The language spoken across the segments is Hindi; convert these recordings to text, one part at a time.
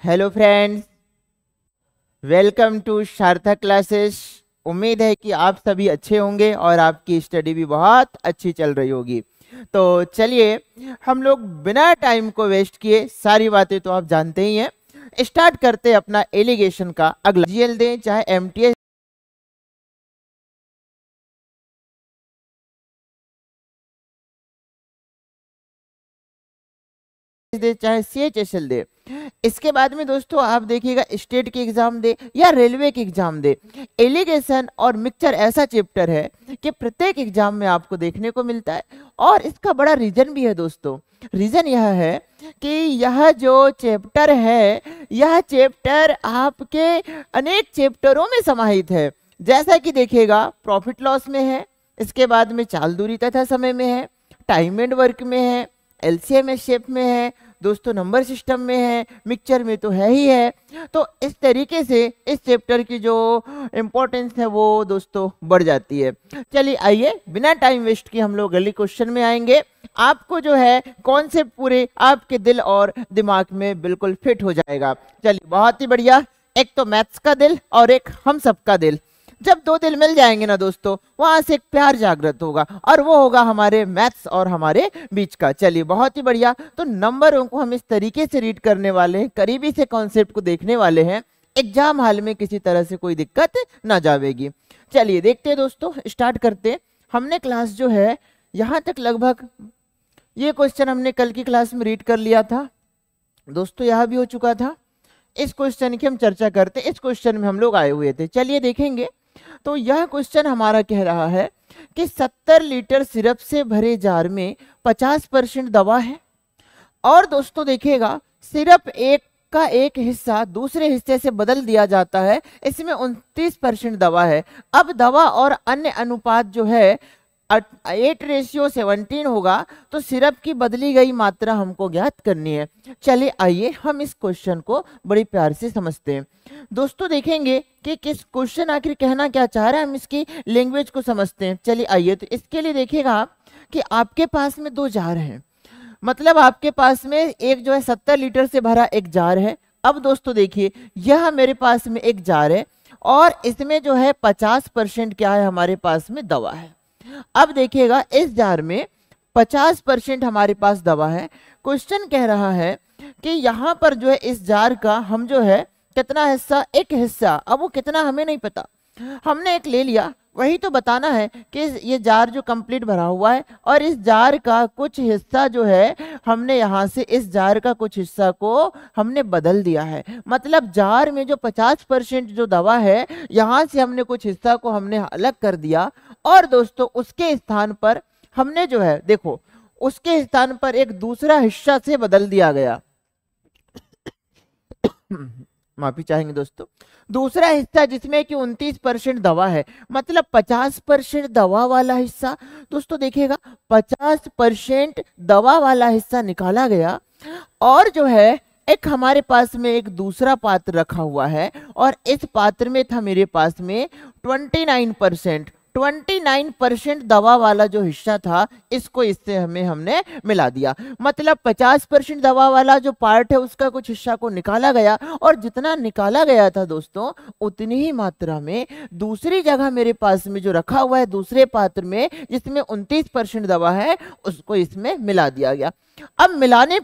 हेलो फ्रेंड्स, वेलकम टू सार्थक क्लासेस। उम्मीद है कि आप सभी अच्छे होंगे और आपकी स्टडी भी बहुत अच्छी चल रही होगी। तो चलिए हम लोग बिना टाइम को वेस्ट किए, सारी बातें तो आप जानते ही हैं, स्टार्ट करते हैं अपना एलिगेशन का अगला। जीएल दें चाहे एमटीएस दे चाहे सीएचएसएल दे, इसके बाद में दोस्तों आप देखिएगा स्टेट के एग्जाम दे या रेलवे के एग्जाम दे, एलिगेशन और मिक्सचर ऐसा चैप्टर है कि प्रत्येक एग्जाम में आपको देखने को मिलता है। और इसका बड़ा रीजन भी है दोस्तों। रीजन यह है कि यह जो चैप्टर है, यह चैप्टर आपके अनेक चैप्टरों में समाहित है। जैसा कि देखिएगा प्रॉफिट लॉस में है, इसके बाद में चाल दूरी तथा समय में है, टाइम एंड वर्क में है, एलसीएम शेप में है दोस्तों, नंबर सिस्टम में है, मिक्सचर में तो है ही है। तो इस तरीके से इस चैप्टर की जो इम्पोर्टेंस है वो दोस्तों बढ़ जाती है। चलिए आइए बिना टाइम वेस्ट किए हम लोग अगले क्वेश्चन में आएंगे। आपको जो है कॉन्सेप्ट पूरे आपके दिल और दिमाग में बिल्कुल फिट हो जाएगा। चलिए बहुत ही बढ़िया। एक तो मैथ्स का दिल और एक हम सबका दिल, जब दो दिल मिल जाएंगे ना दोस्तों, वहां से एक प्यार जागृत होगा और वो होगा हमारे मैथ्स और हमारे बीच का। चलिए बहुत ही बढ़िया। तो नंबरों को हम इस तरीके से रीड करने वाले हैं, करीबी से कॉन्सेप्ट को देखने वाले हैं, एग्जाम हाल में किसी तरह से कोई दिक्कत ना जावेगी। चलिए देखते हैं दोस्तों, स्टार्ट करते हैं। हमने क्लास जो है यहाँ तक लगभग ये क्वेश्चन हमने कल की क्लास में रीड कर लिया था दोस्तों, यह भी हो चुका था। इस क्वेश्चन की हम चर्चा करते, इस क्वेश्चन में हम लोग आए हुए थे। चलिए देखेंगे। तो यह क्वेश्चन हमारा कह रहा है कि 70 लीटर सिरप से भरे जार में 50% दवा है। और दोस्तों देखिएगा सिरप एक का एक हिस्सा दूसरे हिस्से से बदल दिया जाता है, इसमें 29% दवा है। अब दवा और अन्य अनुपात जो है 8:17 होगा, तो सिरप की बदली गई मात्रा हमको ज्ञात करनी है। चलिए आइए हम इस क्वेश्चन को बड़ी प्यार से समझते हैं दोस्तों। देखेंगे कि किस क्वेश्चन आखिर कहना क्या चाह रहा है, हम इसकी लैंग्वेज को समझते हैं। चलिए आइए। तो इसके लिए देखिएगा आप कि आपके पास में दो जार हैं, मतलब आपके पास में एक जो है 70 लीटर से भरा एक जार है। अब दोस्तों देखिए यह मेरे पास में एक जार है और इसमें जो है 50% क्या है, हमारे पास में दवा है। अब देखिएगा इस जार में 50% हमारे पास दवा है। क्वेश्चन कह रहा है कि यहाँ पर जो है इस जार का हम जो है कितना हिस्सा, एक हिस्सा, अब वो कितना हमें नहीं पता, हमने एक ले लिया। वही तो बताना है कि ये जार जो कंप्लीट भरा हुआ है और इस जार का कुछ हिस्सा जो है हमने यहाँ से इस जार का कुछ हिस्सा को हमने बदल दिया है। मतलब जार में जो 50% जो दवा है, यहाँ से हमने कुछ हिस्सा को हमने अलग कर दिया और दोस्तों उसके स्थान पर हमने जो है देखो उसके स्थान पर एक दूसरा हिस्सा से बदल दिया गया। माफी चाहेंगे दोस्तों। दूसरा हिस्सा जिसमें कि 29% दवा है, मतलब 50% दवा वाला हिस्सा। दोस्तों देखिएगा 50% दवा वाला हिस्सा निकाला गया और जो है एक हमारे पास में एक दूसरा पात्र रखा हुआ है और इस पात्र में था मेरे पास में 29% दवा वाला जो हिस्सा था, इसको इससे हमने मिला दिया। मतलब 50% दवा वाला जो पार्ट है उसका कुछ हिस्सा को निकाला गया और जितना निकाला गया था दोस्तों उतनी ही मात्रा में दूसरी जगह मेरे पास में जो रखा हुआ है दूसरे पात्र में जिसमें 29% दवा है, उसको इसमें मिला दिया गया। अब मिलाने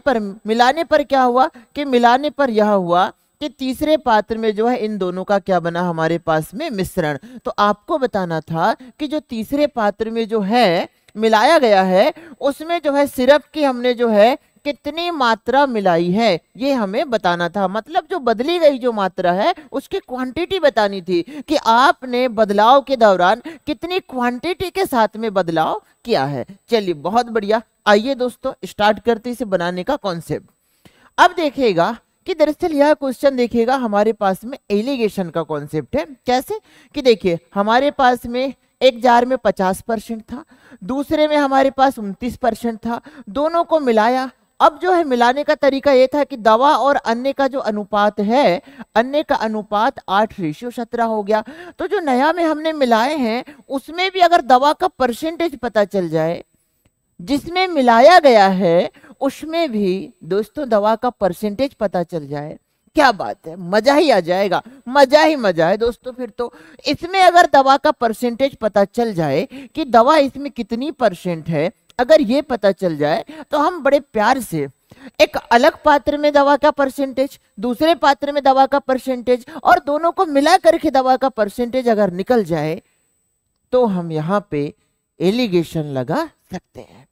पर क्या हुआ कि मिलाने पर यह हुआ कि तीसरे पात्र में जो है इन दोनों का क्या बना, हमारे पास में मिश्रण। तो आपको बताना था कि जो तीसरे पात्र में जो है मिलाया गया है उसमें जो है सिरप की हमने जो है कितनी मात्रा मिलाई है, ये हमें बताना था। मतलब जो बदली गई जो मात्रा है उसकी क्वांटिटी बतानी थी कि आपने बदलाव के दौरान कितनी क्वांटिटी के साथ में बदलाव किया है। चलिए बहुत बढ़िया। आइए दोस्तों स्टार्ट करते इसे बनाने का कॉन्सेप्ट। अब देखिएगा कि दरअसल यह क्वेश्चन देखिएगा हमारे पास में एलिगेशन का कॉन्सेप्ट है। कैसे कि देखिए हमारे पास में एक जार में 50% था, दूसरे में हमारे पास 29% था, दोनों को मिलाया। अब जो है मिलाने का तरीका ये था कि दवा और अन्य का जो अनुपात है, अन्य का अनुपात 8:17 हो गया। तो जो नया में हमने मिलाए हैं उसमें भी अगर दवा का परसेंटेज पता चल जाए, जिसमें मिलाया गया है उसमें भी दोस्तों दवा का परसेंटेज पता चल जाए, क्या बात है, मजा ही आ जाएगा, मजा ही मजा है दोस्तों। फिर तो इसमें अगर दवा का परसेंटेज पता चल जाए कि दवा इसमें कितनी परसेंट है, अगर ये पता चल जाए तो हम बड़े प्यार से एक अलग पात्र में दवा का परसेंटेज, दूसरे पात्र में दवा का परसेंटेज, और दोनों को मिला करके दवा का परसेंटेज अगर निकल जाए तो हम यहाँ पे एलिगेशन लगा सकते हैं।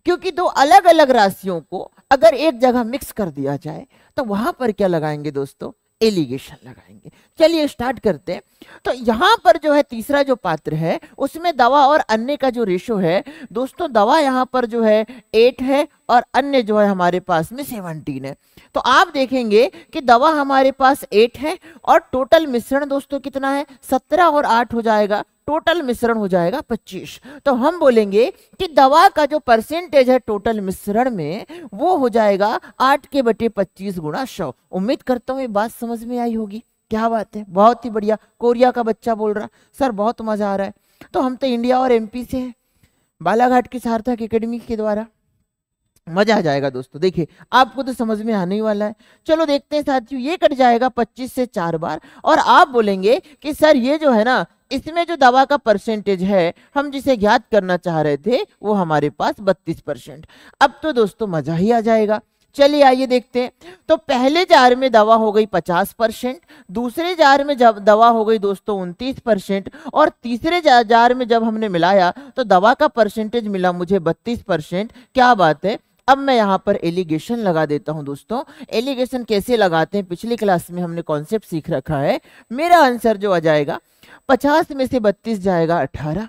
क्योंकि दो अलग अलग राशियों को अगर एक जगह मिक्स कर दिया जाए तो वहां पर क्या लगाएंगे दोस्तों, एलिगेशन लगाएंगे। चलिए स्टार्ट करते हैं। तो यहाँ पर जो है तीसरा जो पात्र है उसमें दवा और अन्य का जो रेशो है दोस्तों, दवा यहाँ पर जो है 8 है और अन्य जो है हमारे पास में 17 है। तो आप देखेंगे कि दवा हमारे पास 8 है और टोटल मिश्रण दोस्तों कितना है, 17 और 8 हो जाएगा, टोटल मिश्रण हो जाएगा 25। तो हम बोलेंगे कि दवा का जो परसेंटेज है टोटल मिश्रण में वो हो जाएगा 8/25 गुणा 100। उम्मीद करता हूँ ये बात समझ में आई होगी। क्या बात है, बहुत ही बढ़िया। कोरिया का बच्चा बोल रहा सर बहुत मजा आ रहा है। तो हम तो इंडिया और एमपी से हैं, बालाघाट की सार्थक एकेडमी के द्वारा। मजा आ जाएगा दोस्तों, देखिए आपको तो समझ में आने ही वाला है। चलो देखते हैं साथियों, ये कट जाएगा 25 से 4 बार और आप बोलेंगे कि सर ये जो है ना, इसमें जो दवा का परसेंटेज है हम जिसे ज्ञात करना चाह रहे थे वो हमारे पास 32%। अब तो दोस्तों मजा ही आ जाएगा। चलिए आइए देखते हैं। तो पहले जार में दवा हो गई 50%, दूसरे जार में जब दवा हो गई दोस्तों 29% और तीसरे जार में जब हमने मिलाया तो दवा का परसेंटेज मिला मुझे 32%। क्या बात है। अब मैं यहाँ पर एलिगेशन लगा देता हूँ दोस्तों। एलिगेशन कैसे लगाते हैं पिछली क्लास में हमने कॉन्सेप्ट सीख रखा है। मेरा आंसर जो आ जाएगा 50 में से 32 जाएगा 18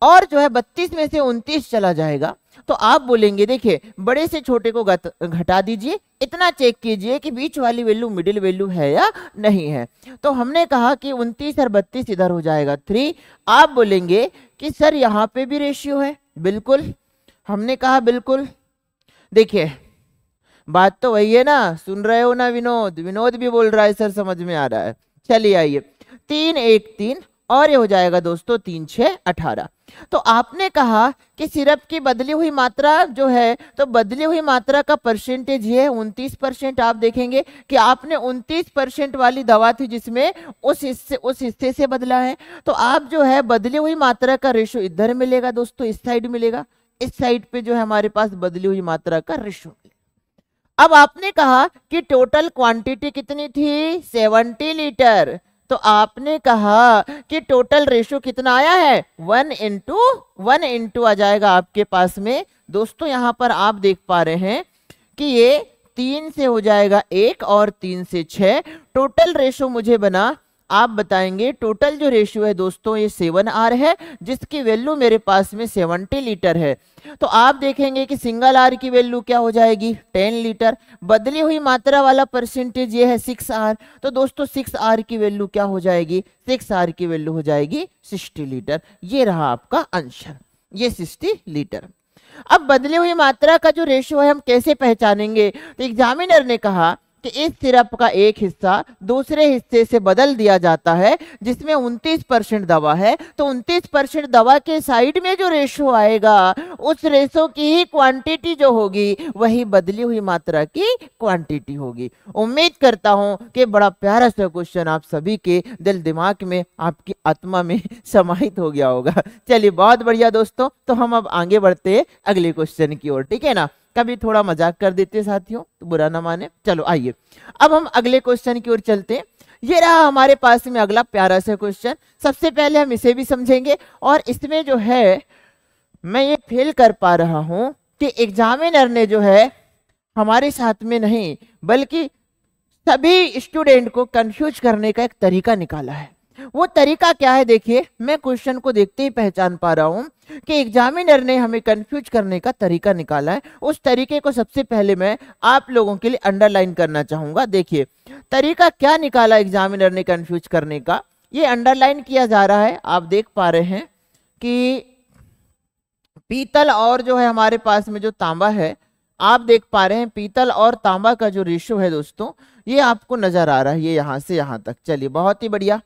और जो है 32 में से 29 चला जाएगा। तो आप बोलेंगे देखिए बड़े से छोटे को घटा दीजिए, इतना चेक कीजिए कि बीच वाली वैल्यू मिडिल वैल्यू है या नहीं है। तो हमने कहा कि 29 और 32 इधर हो जाएगा 3। आप बोलेंगे कि सर यहाँ पे भी रेशियो है। बिल्कुल, हमने कहा बिल्कुल। देखिए बात तो वही है ना, सुन रहे हो ना विनोद, विनोद भी बोल रहा है सर समझ में आ रहा है। चलिए आइए, 3 1 3 और ये हो जाएगा दोस्तों 3 6 18। तो आपने कहा कि सिरप की बदली हुई मात्रा जो है, तो बदली हुई मात्रा का परसेंटेज ये है 29%। आप देखेंगे कि आपने 29% वाली दवा थी जिसमें उस हिस्से से बदला है। तो आप जो है बदली हुई मात्रा का रेशो इधर मिलेगा दोस्तों, इस साइड मिलेगा, इस साइड पे जो है हमारे पास बदली हुई मात्रा का रेशो। अब आपने कहा कि टोटल क्वांटिटी कितनी थी, 70 लीटर। तो आपने कहा कि टोटल रेशो कितना आया है, 1:1 आ जाएगा आपके पास में दोस्तों। यहां पर आप देख पा रहे हैं कि ये 3 से हो जाएगा 1 और 3 से 6। टोटल रेशो मुझे बना, आप बताएंगे टोटल जो रेशियो है दोस्तों ये 7R है, जिसकी वैल्यू मेरे पास में 70 लीटर है। तो आप देखेंगे कि सिंगल आर की वैल्यू क्या हो जाएगी, 10 लीटर। बदली हुई मात्रा वाला परसेंटेज ये है 6R। तो दोस्तों 6R की वैल्यू क्या हो जाएगी, 6R की वैल्यू हो जाएगी 60 लीटर। ये रहा आपका आंसर, ये 60 लीटर। अब बदली हुई मात्रा का जो रेशियो है हम कैसे पहचानेंगे, तो एग्जामिनर ने कहा कि इस सिरप का एक हिस्सा दूसरे हिस्से से बदल दिया जाता है जिसमें 29% दवा है। तो 29% दवा के साइड में जो रेशो आएगा उस रेशो की ही क्वांटिटी जो होगी वही बदली हुई मात्रा की क्वांटिटी होगी। उम्मीद करता हूं कि बड़ा प्यारा सा क्वेश्चन आप सभी के दिल दिमाग में, आपकी आत्मा में समाहित हो गया होगा। चलिए बहुत बढ़िया दोस्तों, तो हम अब आगे बढ़ते हैं अगले क्वेश्चन की ओर, ठीक है ना। कभी थोड़ा मजाक कर देते साथियों तो बुरा ना माने। चलो आइए अब हम अगले क्वेश्चन की ओर चलते हैं। ये रहा हमारे पास में अगला प्यारा सा क्वेश्चन। सबसे पहले हम इसे भी समझेंगे और इसमें जो है मैं ये फील कर पा रहा हूं कि एग्जामिनर ने जो है हमारे साथ में नहीं बल्कि सभी स्टूडेंट को कंफ्यूज करने का एक तरीका निकाला है। वो तरीका क्या है, देखिए मैं क्वेश्चन को देखते ही पहचान पा रहा हूं कि एग्जामिनर ने हमें कंफ्यूज करने का तरीका निकाला है। उस तरीके को सबसे पहले मैं आप लोगों के लिए अंडरलाइन करना चाहूंगा। देखिए तरीका क्या निकाला एग्जामिनर ने कंफ्यूज करने का, ये अंडरलाइन किया जा रहा है। आप देख पा रहे हैं कि पीतल और जो है हमारे पास में जो तांबा है, आप देख पा रहे हैं पीतल और तांबा का जो रेशो है दोस्तों ये आपको नजर आ रहा है, ये यहां से यहां तक। चलिए बहुत ही बढ़िया।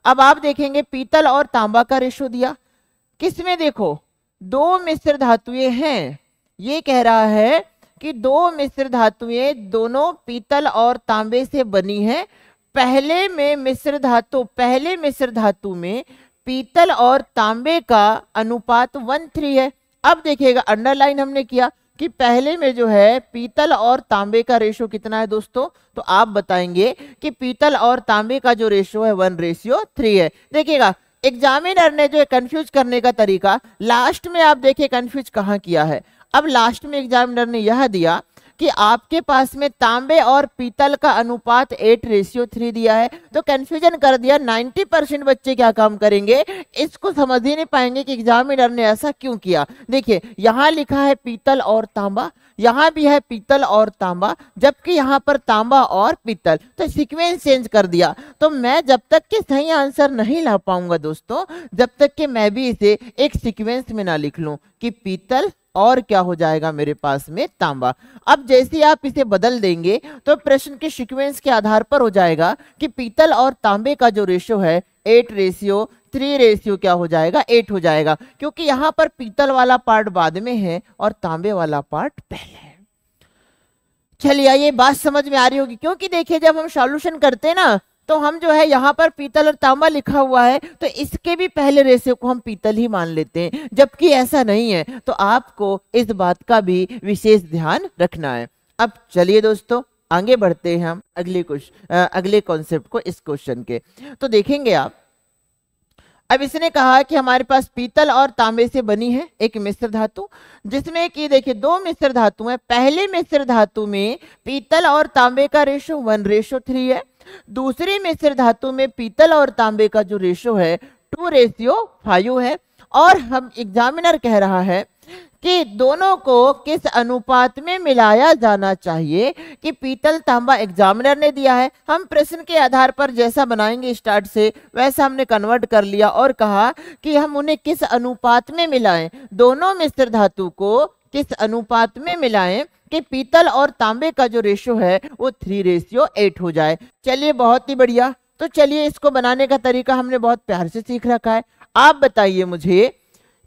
अब आप देखेंगे पीतल और तांबा का रेशो दिया किसमें, देखो दो मिश्र धातुएं हैं। ये कह रहा है कि दो मिश्र धातुएं दोनों पीतल और तांबे से बनी है। पहले मिश्र धातु में पीतल और तांबे का अनुपात 1:3 है। अब देखिएगा अंडरलाइन हमने किया कि पहले में जो है पीतल और तांबे का रेशो कितना है दोस्तों, तो आप बताएंगे कि पीतल और तांबे का जो रेशो है 1:3 है। देखिएगा एग्जामिनर ने जो कंफ्यूज करने का तरीका लास्ट में आप देखिए कंफ्यूज कहाँ किया है। अब लास्ट में एग्जामिनर ने यह दिया कि आपके पास में तांबे और पीतल का अनुपात 8:3 दिया है, तो कंफ्यूजन कर दिया। 90% बच्चे क्या काम करेंगे, इसको समझ ही नहीं पाएंगे कि एग्जामिनर ने ऐसा क्यों किया। देखिए यहाँ लिखा है पीतल और तांबा, यहाँ भी है पीतल और तांबा, जबकि यहाँ पर तांबा और पीतल, तो सीक्वेंस चेंज कर दिया। तो मैं जब तक कि सही आंसर नहीं ला पाऊंगा दोस्तों, जब तक कि मैं भी इसे एक सीक्वेंस में ना लिख लूं कि पीतल और क्या हो जाएगा मेरे पास में तांबा। अब जैसे आप इसे बदल देंगे तो प्रश्न के सीक्वेंस के आधार पर हो जाएगा कि पीतल और तांबे का जो रेशो है 8:3 क्या हो जाएगा, 8 हो जाएगा, क्योंकि यहाँ पर पीतल वाला पार्ट बाद में है और तांबे वाला पार्ट पहले है। चलिए ये बात समझ में आ रही होगी, क्योंकि देखिए जब हम सॉल्यूशन करते हैं ना तो हम जो है यहाँ पर पीतल और तांबा लिखा हुआ है तो इसके भी पहले रेशो को हम पीतल ही मान लेते हैं, जबकि ऐसा नहीं है। तो आपको इस बात का भी विशेष ध्यान रखना है। अब चलिए दोस्तों आगे बढ़ते हैं हम अगले कॉन्सेप्ट को, इस क्वेश्चन के। तो देखेंगे आप, अब इसने कहा कि हमारे पास पीतल और तांबे से बनी है एक मिश्र धातु, जिसमें कि देखिए दो मिश्र धातु हैं। पहले मिश्र धातु में पीतल और तांबे का रेशो 1:3 है। दूसरी मिश्र धातु में पीतल और तांबे का जो रेशो है 2:5 है। और हम एग्जामिनर कह रहा है कि दोनों को किस अनुपात में मिलाया जाना चाहिए, कि पीतल तांबा एग्जामिनर ने दिया है, हम प्रश्न के आधार पर जैसा बनाएंगे स्टार्ट से वैसा हमने कन्वर्ट कर लिया और कहा कि हम उन्हें किस अनुपात में मिलाएं, दोनों मिश्र धातु को किस अनुपात में मिलाएं कि पीतल और तांबे का जो रेशो है वो 3:8 हो जाए। चलिए बहुत ही बढ़िया, तो चलिए इसको बनाने का तरीका हमने बहुत प्यार से सीख रखा है। आप बताइए मुझे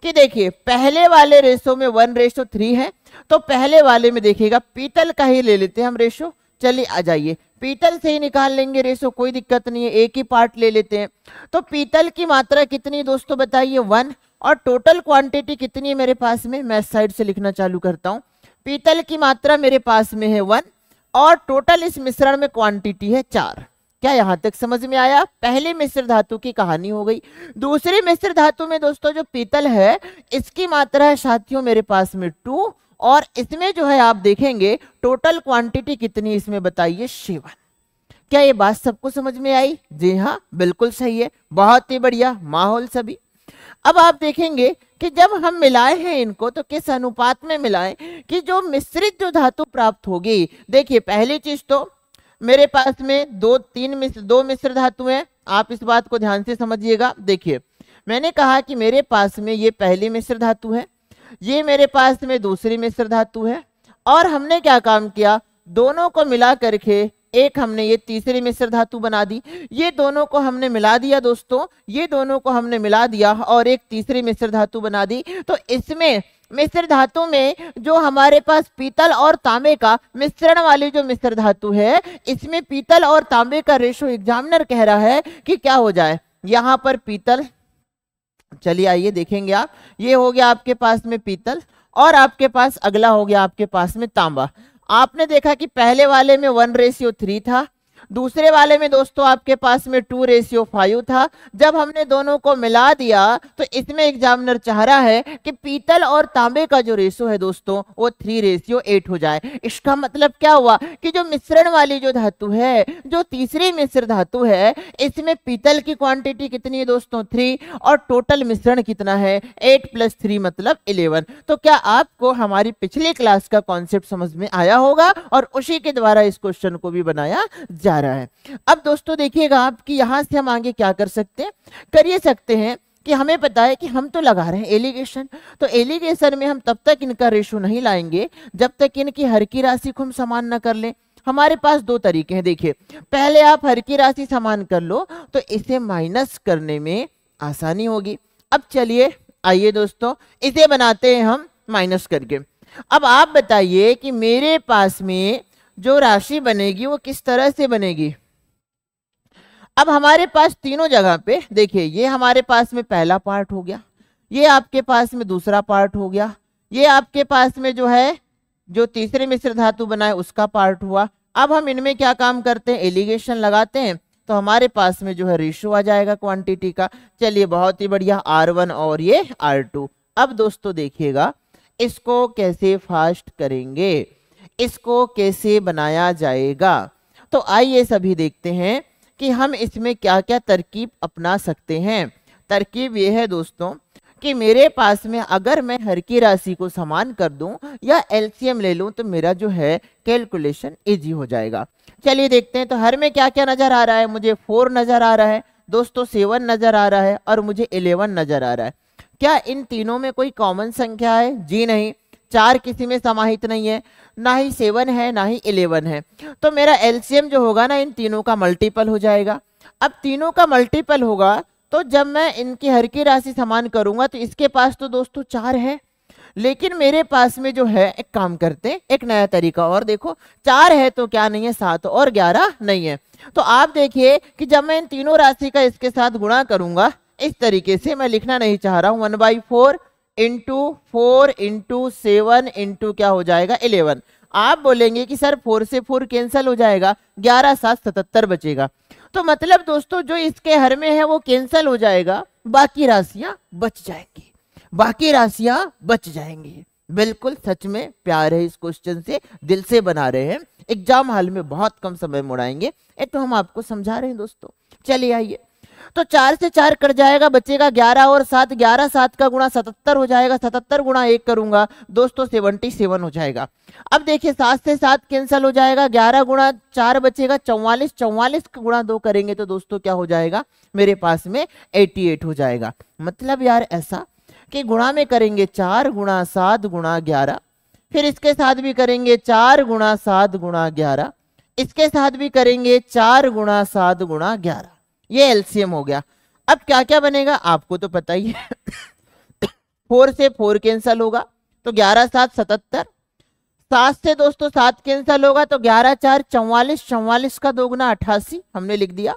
कि देखिए पहले वाले रेशो में 1:3 है, तो पहले वाले में देखिएगा पीतल का ही ले लेते हैं हम रेशो। चलिए आ जाइए, पीतल से ही निकाल लेंगे रेशो, कोई दिक्कत नहीं है, एक ही पार्ट ले लेते हैं। तो पीतल की मात्रा कितनी दोस्तों बताइए 1, और टोटल क्वांटिटी कितनी है मेरे पास में, मैं साइड से लिखना चालू करता हूँ। पीतल की मात्रा मेरे पास में है 1 और टोटल इस मिश्रण में क्वांटिटी है 4। क्या यहां तक समझ में आया? पहले मिश्र धातु की कहानी हो गई। दूसरी मिश्र धातु में दोस्तों जो पीतल है इसकी मात्रा है साथियों मेरे पास में 2, और इसमें जो है आप देखेंगे टोटल क्वांटिटी कितनी इसमें बताइए 7। क्या ये बात सबको समझ में आई? जी हाँ बिल्कुल सही है, बहुत ही बढ़िया माहौल सभी। अब आप देखेंगे कि जब हम मिलाए हैं इनको तो किस अनुपात में मिलाएं कि जो मिश्रित जो धातु प्राप्त होगी। देखिए पहली चीज तो मेरे पास में दो मिश्र धातु हैं, आप इस बात को ध्यान से समझिएगा। देखिए मैंने कहा कि मेरे पास में ये पहली मिश्र धातु है, ये मेरे पास में दूसरी मिश्र धातु है, और हमने क्या काम किया, दोनों को मिला करके एक हमने ये तीसरी मिश्र धातु बना दी। ये दोनों को हमने मिला दिया दोस्तों, ये दोनों को हमने मिला दिया और एक तीसरी मिश्र धातु बना दी। तो इसमें मिश्र धातु में जो हमारे पास पीतल और तांबे का मिश्रण वाली जो मिश्र धातु है इसमें पीतल और तांबे का रेशो एग्जामिनर कह रहा है कि क्या हो जाए, यहाँ पर पीतल, चलिए आइए देखेंगे आप, ये हो गया आपके पास में पीतल और आपके पास अगला हो गया आपके पास में तांबा। आपने देखा कि पहले वाले में 1:3 था, दूसरे वाले में दोस्तों आपके पास में 2:5 था। जब हमने दोनों को मिला दिया तो इसमें एग्जामिनर चाह रहा है कि पीतल और तांबे का जो रेशो है दोस्तों वो 3:8 हो जाए। इसका मतलब क्या हुआ कि जो मिश्रण वाली जो धातु है, जो तीसरी मिश्र धातु है, इसमें पीतल की क्वांटिटी कितनी है दोस्तों 3, और टोटल मिश्रण कितना है 8 + 3 मतलब 11। तो क्या आपको हमारी पिछली क्लास का कॉन्सेप्ट समझ में आया होगा और उसी के द्वारा इस क्वेश्चन को भी बनाया जा रहा है। अब दोस्तों देखिएगा आप कि यहां से हम आगे क्या कर सकते हैं, करिए सकते हैं कि हमें पता है कि हम तो लगा रहे हैं एलिगेशन, तो एलिगेशन में हम तब तक इनका रेशो नहीं लाएंगे जब तक इनकी हर की राशि को हम समान न कर लें। हमारे पास दो तरीके हैं, देखिए पहले आप हर की राशि समान कर लो तो इसे माइनस करने में आसानी होगी। अब चलिए आइए दोस्तों इसे बनाते हैं हम माइनस करके। अब आप बताइए कि मेरे पास में जो राशि बनेगी वो किस तरह से बनेगी। अब हमारे पास तीनों जगह पे देखिए, ये हमारे पास में पहला पार्ट हो गया, ये आपके पास में दूसरा पार्ट हो गया, ये आपके पास में जो है जो तीसरे मिश्र धातु बना है उसका पार्ट हुआ। अब हम इनमें क्या काम करते हैं, एलिगेशन लगाते हैं, तो हमारे पास में जो है रेशो आ जाएगा क्वांटिटी का। चलिए बहुत ही बढ़िया, R1 और ये R2। अब दोस्तों देखिएगा इसको कैसे फास्ट करेंगे, इसको कैसे बनाया जाएगा। तो आइए सभी देखते हैं कि हम इसमें क्या क्या तरकीब अपना सकते हैं। तरकीब ये है दोस्तों कि मेरे पास में अगर मैं हर की राशि को समान कर दूं या एलसीएम ले लूं तो मेरा जो है कैलकुलेशन इजी हो जाएगा। चलिए देखते हैं, तो हर में क्या क्या नजर आ रहा है, मुझे 4 नजर आ रहा है दोस्तों, 7 नजर आ रहा है और मुझे 11 नजर आ रहा है। क्या इन तीनों में कोई कॉमन संख्या है? जी नहीं, 4 किसी में समाहित नहीं है, ना ही 7 है ना ही 11 है। तो मेरा एलसीएम जो होगा ना इन तीनों का मल्टीपल हो जाएगा। अब तीनों का मल्टीपल होगा तो जब मैं इनकी हर की राशि समान करूंगा तो इसके पास तो दोस्तों 4 है, लेकिन मेरे पास में जो है एक काम करते हैं, एक नया तरीका और देखो, 4 है तो क्या नहीं है 7 और 11 नहीं है। तो आप देखिए कि जब मैं इन तीनों राशि का इसके साथ गुणा करूंगा, इस तरीके से मैं लिखना नहीं चाह रहा हूं, 1/4 इंटू 4 इंटू 7 इंटू क्या हो जाएगा 11। आप बोलेंगे कि सर 4 से 4 कैंसिल हो जाएगा, 11 7 77 बचेगा। तो मतलब दोस्तों जो इसके हर में है वो कैंसिल हो जाएगा, बाकी राशियां बच जाएंगी, बाकी राशियां बच जाएंगी। बिल्कुल सच में प्यार है इस क्वेश्चन से, दिल से बना रहे हैं, एग्जाम हॉल में बहुत कम समय मुड़ाएंगे, एक तो हम आपको समझा रहे हैं दोस्तों। चलिए आइए, तो 4 से 4 कट जाएगा, बचेगा 11 और 7, 11 7 का गुणा 77 हो जाएगा, 77 गुणा 1 करूंगा दोस्तों 77 हो जाएगा। अब देखिए 7 से 7 कैंसिल हो जाएगा, 11 गुणा 4 बचेगा 44, 44 का गुणा 2 करेंगे तो दोस्तों क्या हो जाएगा, मेरे पास में 88 हो जाएगा। मतलब यार ऐसा कि गुणा में करेंगे 4 गुणा 7 गुणा 11, फिर इसके साथ भी करेंगे 4 गुणा 7 गुणा 11, इसके साथ भी करेंगे 4 गुणा 7 गुणा 11, ये एलसीएम हो गया। अब क्या क्या बनेगा आपको तो पता ही है 4 से 4 कैंसिल होगा तो 11 7 77, 7 से दोस्तों 7 कैंसिल होगा तो 11 4 44, 44 का 2 गुना 88 हमने लिख दिया।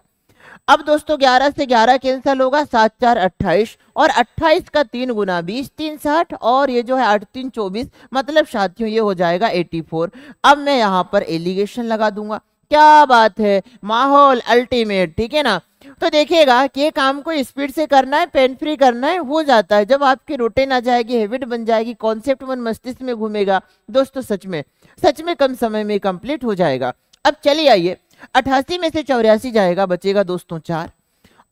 अब दोस्तों 11 से 11 कैंसिल होगा, 7 4 28 और 28 का 3 गुना 20, 3 60 और ये जो है 8 3 24, मतलब साथियों ये हो जाएगा 84। अब मैं यहाँ पर एलिगेशन लगा दूंगा, क्या बात है, माहौल अल्टीमेट, ठीक है ना। तो देखिएगा कि ये काम को स्पीड से करना है, पेन फ्री करना है, हो जाता है। जब आपकी रूटीन आ जाएगी, हैबिट बन जाएगी, कॉन्सेप्ट मन मस्तिष्क में घूमेगा दोस्तों, सच में कम समय में कंप्लीट हो जाएगा। अब चलिए आइए, 88 में से 84 जाएगा, बचेगा दोस्तों 4,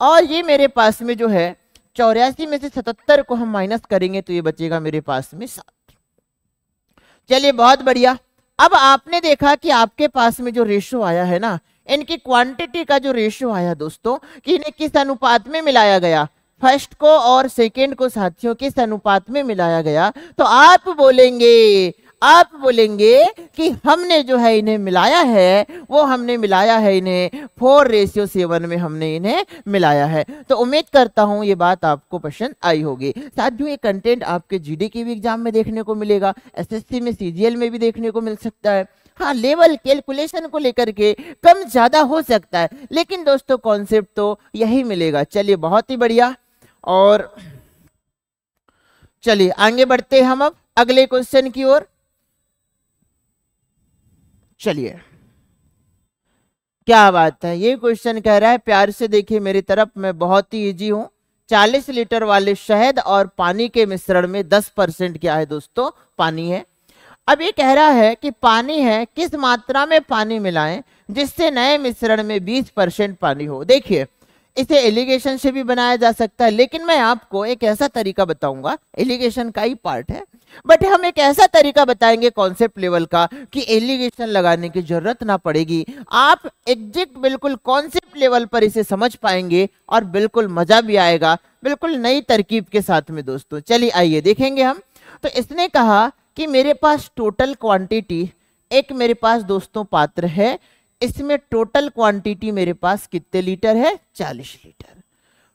और ये मेरे पास में जो है 84 में से 77 को हम माइनस करेंगे तो ये बचेगा मेरे पास में 7। चलिए बहुत बढ़िया। अब आपने देखा कि आपके पास में जो रेशो आया है ना, इनकी क्वांटिटी का जो रेशो आया दोस्तों, कि इन्हें किस अनुपात में मिलाया गया, फर्स्ट को और सेकंड को साथियों किस अनुपात में मिलाया गया, तो आप बोलेंगे कि हमने जो है इन्हें मिलाया है, वो हमने मिलाया है इन्हें 4:7 में हमने इन्हें मिलाया है। तो उम्मीद करता हूं ये बात आपको पसंद आई होगी। साथियों ये कंटेंट आपके जीडी के भी एग्जाम में देखने को मिलेगा, एसएससी में, सीजीएल में भी देखने को मिल सकता है। हाँ, लेवल कैलकुलेशन को लेकर के कम ज्यादा हो सकता है, लेकिन दोस्तों कॉन्सेप्ट तो यही मिलेगा। चलिए बहुत ही बढ़िया, और चलिए आगे बढ़ते हैं हम अब अगले क्वेश्चन की ओर। चलिए क्या बात है, ये क्वेश्चन कह रहा है, प्यार से देखिए मेरी तरफ, मैं बहुत ही इजी हूं। 40 लीटर वाले शहद और पानी के मिश्रण में 10% क्या है दोस्तों, पानी है। अब ये कह रहा है कि पानी है, किस मात्रा में पानी मिलाएं जिससे नए मिश्रण में 20% पानी हो। देखिए इसे एलिगेशन से भी बनाया जा सकता है, लेकिन मैं आपको एक ऐसा तरीका बताऊंगा, एलिगेशन का ही पार्ट है, बट हम एक ऐसा तरीका बताएंगे कॉन्सेप्ट लेवल का कि एलिगेशन लगाने की जरूरत ना पड़ेगी। आप एग्जैक्ट बिल्कुल कॉन्सेप्ट लेवल पर इसे समझ पाएंगे और बिल्कुल मजा भी आएगा, बिल्कुल नई तरकीब के साथ में दोस्तों। चलिए आइए देखेंगे हम। तो इसने कहा कि मेरे पास टोटल क्वांटिटी, एक मेरे पास दोस्तों पात्र है, इसमें टोटल क्वांटिटी मेरे पास कितने लीटर है, 40 लीटर।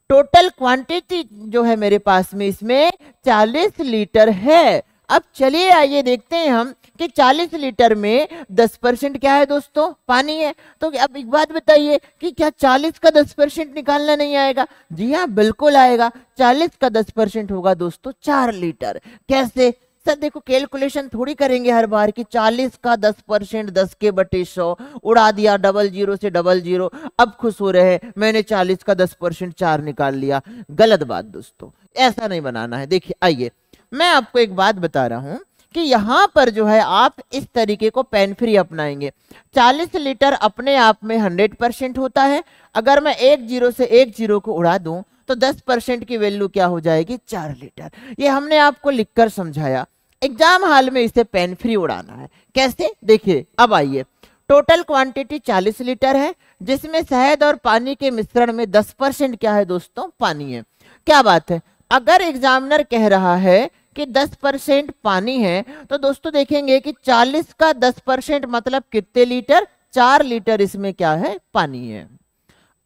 टोटल क्वांटिटी जो है मेरे पास में इसमें 40 लीटर है। अब चलिए आइए देखते हैं हम कि 40 लीटर में 10% क्या है दोस्तों, पानी है। तो अब एक बात बताइए कि क्या 40 का 10% निकालना नहीं आएगा? जी हाँ, बिल्कुल आएगा। 40 का 10% होगा दोस्तों 4 लीटर। कैसे? सर देखो, कैलकुलेशन थोड़ी करेंगे हर बार कि 40 का 10%, 10 के बटे 100 उड़ा दिया, डबल जीरो से डबल जीरो, अब खुश हो रहे हैं मैंने 40 का 10% 4 निकाल लिया। गलत बात दोस्तों, ऐसा नहीं बनाना है। देखिए आइए, मैं आपको एक बात बता रहा हूं कि यहां पर जो है आप इस तरीके को पेन फ्री अपनाएंगे। 40 लीटर अपने आप में 100% होता है। अगर मैं एक जीरो से एक जीरो को उड़ा दूं तो 10% की वैल्यू क्या हो जाएगी, 4 लीटर। ये हमने आपको लिखकर समझाया। एग्जाम हॉल में इसे पेन फ्री उड़ाना है। कैसे? देखिए अब आइए, टोटल क्वांटिटी 40 लीटर है, जिसमें शहद और पानी के मिश्रण में 10% क्या है दोस्तों, पानी है। क्या बात है। अगर एग्जामिनर कह रहा है कि 10% पानी है तो दोस्तों देखेंगे कि 40 का 10% मतलब कितने लीटर, 4 लीटर इसमें क्या है, पानी है।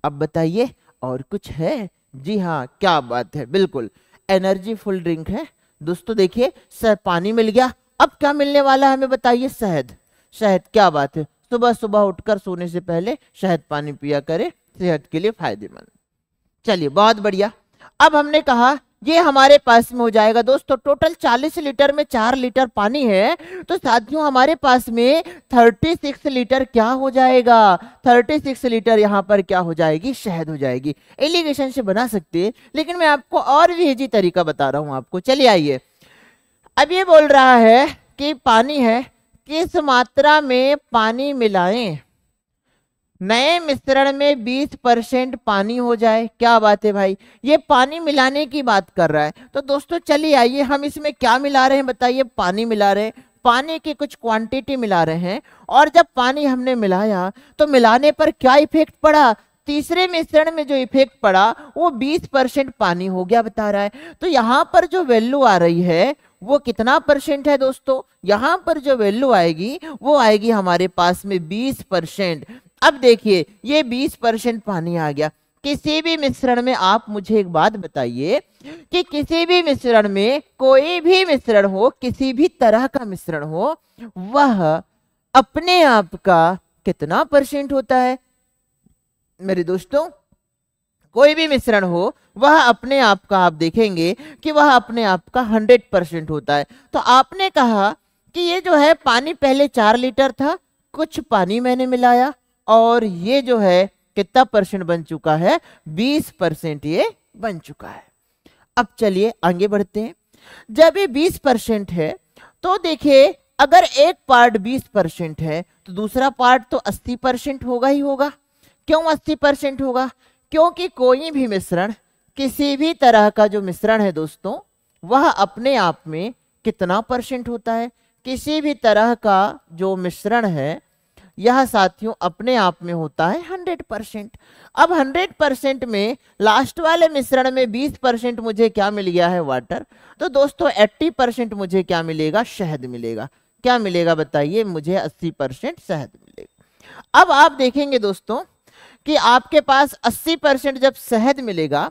अब बताइए और कुछ है? जी हाँ, क्या बात है, बिल्कुल एनर्जी फुल ड्रिंक है दोस्तों। देखिए सर, पानी मिल गया, अब क्या मिलने वाला है हमें बताइए, शहद। शहद, क्या बात है, सुबह सुबह उठकर सोने से पहले शहद पानी पिया करें, सेहत के लिए फायदेमंद। चलिए बहुत बढ़िया। अब हमने कहा ये हमारे पास में हो जाएगा दोस्तों, टोटल 40 लीटर में 4 लीटर पानी है, तो साथियों हमारे पास में 36 लीटर क्या हो जाएगा, 36 लीटर यहाँ पर क्या हो जाएगी, शहद हो जाएगी। एलिगेशन से बना सकते हैं, लेकिन मैं आपको और भी इजी तरीका बता रहा हूँ आपको। चलिए आइए, अब ये बोल रहा है कि पानी है, किस मात्रा में पानी मिलाएं नए मिश्रण में 20% पानी हो जाए। क्या बात है भाई, ये पानी मिलाने की बात कर रहा है। तो दोस्तों चलिए आइए, हम इसमें क्या मिला रहे हैं बताइए, पानी मिला रहे हैं, पानी की कुछ क्वांटिटी मिला रहे हैं। और जब पानी हमने मिलाया तो मिलाने पर क्या इफेक्ट पड़ा, तीसरे मिश्रण में जो इफेक्ट पड़ा वो 20% पानी हो गया बता रहा है। तो यहाँ पर जो वैल्यू आ रही है वो कितना परसेंट है दोस्तों, यहाँ पर जो वैल्यू आएगी वो आएगी हमारे पास में 20%। अब देखिए ये 20% पानी आ गया। किसी भी मिश्रण में आप मुझे एक बात बताइए कि किसी भी मिश्रण में, कोई भी मिश्रण हो, किसी भी तरह का मिश्रण हो, वह अपने आप का कितना परसेंट होता है मेरे दोस्तों? कोई भी मिश्रण हो वह अपने आप का, आप देखेंगे कि वह अपने आप का 100% होता है। तो आपने कहा कि ये जो है पानी पहले 4 लीटर था, कुछ पानी मैंने मिलाया और ये जो है कितना परसेंट बन चुका है, 20% ये बन चुका है। अब चलिए आगे बढ़ते हैं। जब ये 20% है तो देखिए अगर एक पार्ट 20% है तो दूसरा पार्ट तो 80% होगा ही होगा। क्यों 80% होगा? क्योंकि कोई भी मिश्रण, किसी भी तरह का जो मिश्रण है दोस्तों, वह अपने आप में कितना परसेंट होता है? किसी भी तरह का जो मिश्रण है यह साथियों अपने आप में होता है 100%। अब 100% में लास्ट वाले मिश्रण में 20% मुझे क्या मिल गया है, वाटर। तो दोस्तों 80% मुझे क्या मिलेगा, शहद मिलेगा। क्या मिलेगा बताइए मुझे, 80% शहद मिलेगा। अब आप देखेंगे दोस्तों कि आपके पास 80% जब शहद मिलेगा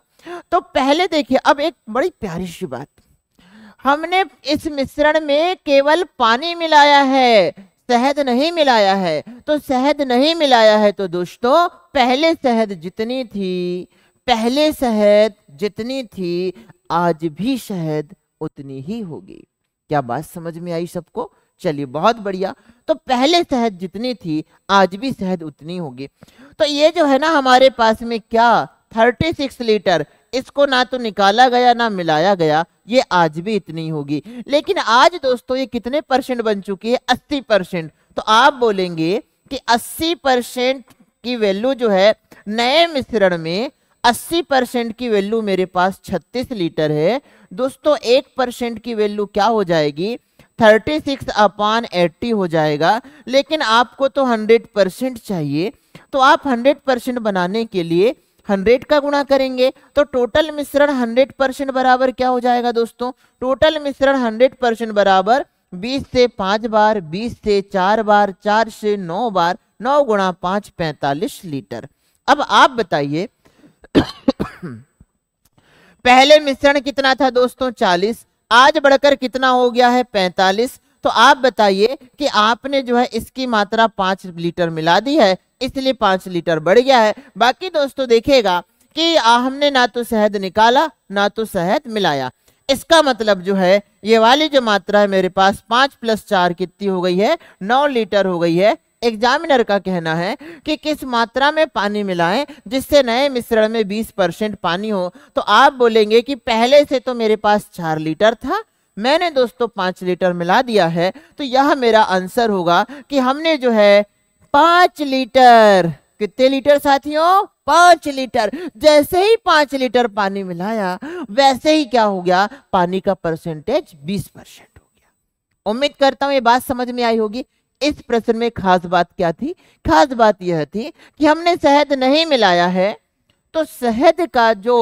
तो पहले देखिए, अब एक बड़ी प्यारी सी बात, हमने इस मिश्रण में केवल पानी मिलाया है, शहद नहीं मिलाया है। तो शहद नहीं मिलाया है तो दोस्तों पहले शहद जितनी थी आज भी शहद उतनी ही होगी। क्या बात समझ में आई सबको? चलिए बहुत बढ़िया। तो पहले शहद जितनी थी आज भी शहद उतनी होगी। तो ये जो है ना हमारे पास में क्या, 36 लीटर, इसको ना तो निकाला गया ना मिलाया गया, ये आज भी इतनी होगी। लेकिन आज दोस्तों ये कितने परसेंट बन चुकी है, 80%। तो आप बोलेंगे कि 80% की वैल्यू जो है नए मिश्रण में, 80% की वैल्यू मेरे पास 36 लीटर है दोस्तों। 1% की वैल्यू क्या हो जाएगी, 36/80 हो जाएगा। लेकिन आपको तो 100% चाहिए, तो आप 100% बनाने के लिए 100 का गुणा करेंगे। तो टोटल मिश्रण 100% बराबर क्या हो जाएगा दोस्तों, टोटल मिश्रण 100% बराबर 20 से 5 बार, 20 से 4 बार, 4 से 9 बार, 9 गुणा 5 45 लीटर। अब आप बताइए पहले मिश्रण कितना था दोस्तों, 40, आज बढ़कर कितना हो गया है 45। तो आप बताइए कि आपने जो है इसकी मात्रा 5 लीटर मिला दी है, इसलिए 5 लीटर बढ़ गया है। बाकी दोस्तों देखिएगा कि हमने ना तो शहद निकाला ना तो शहद मिलाया, इसका मतलब जो है ये वाली जो मात्रा है मेरे पास 5 + 4 कितनी हो गई है, 9 लीटर हो गई है। एग्जामिनर का कहना है कि किस मात्रा में पानी मिलाएं जिससे नए मिश्रण में 20% पानी हो। तो आप बोलेंगे कि पहले से तो मेरे पास 4 लीटर था, मैंने दोस्तों 5 लीटर मिला दिया है। तो यह मेरा आंसर होगा कि हमने जो है 5 लीटर, कितने लीटर साथियों, 5 लीटर, जैसे ही 5 लीटर पानी मिलाया वैसे ही क्या हो गया, पानी का परसेंटेज 20% हो गया। उम्मीद करता हूं ये बात समझ में आई होगी। इस प्रश्न में खास बात क्या थी, खास बात यह थी कि हमने शहद नहीं मिलाया है, तो शहद का जो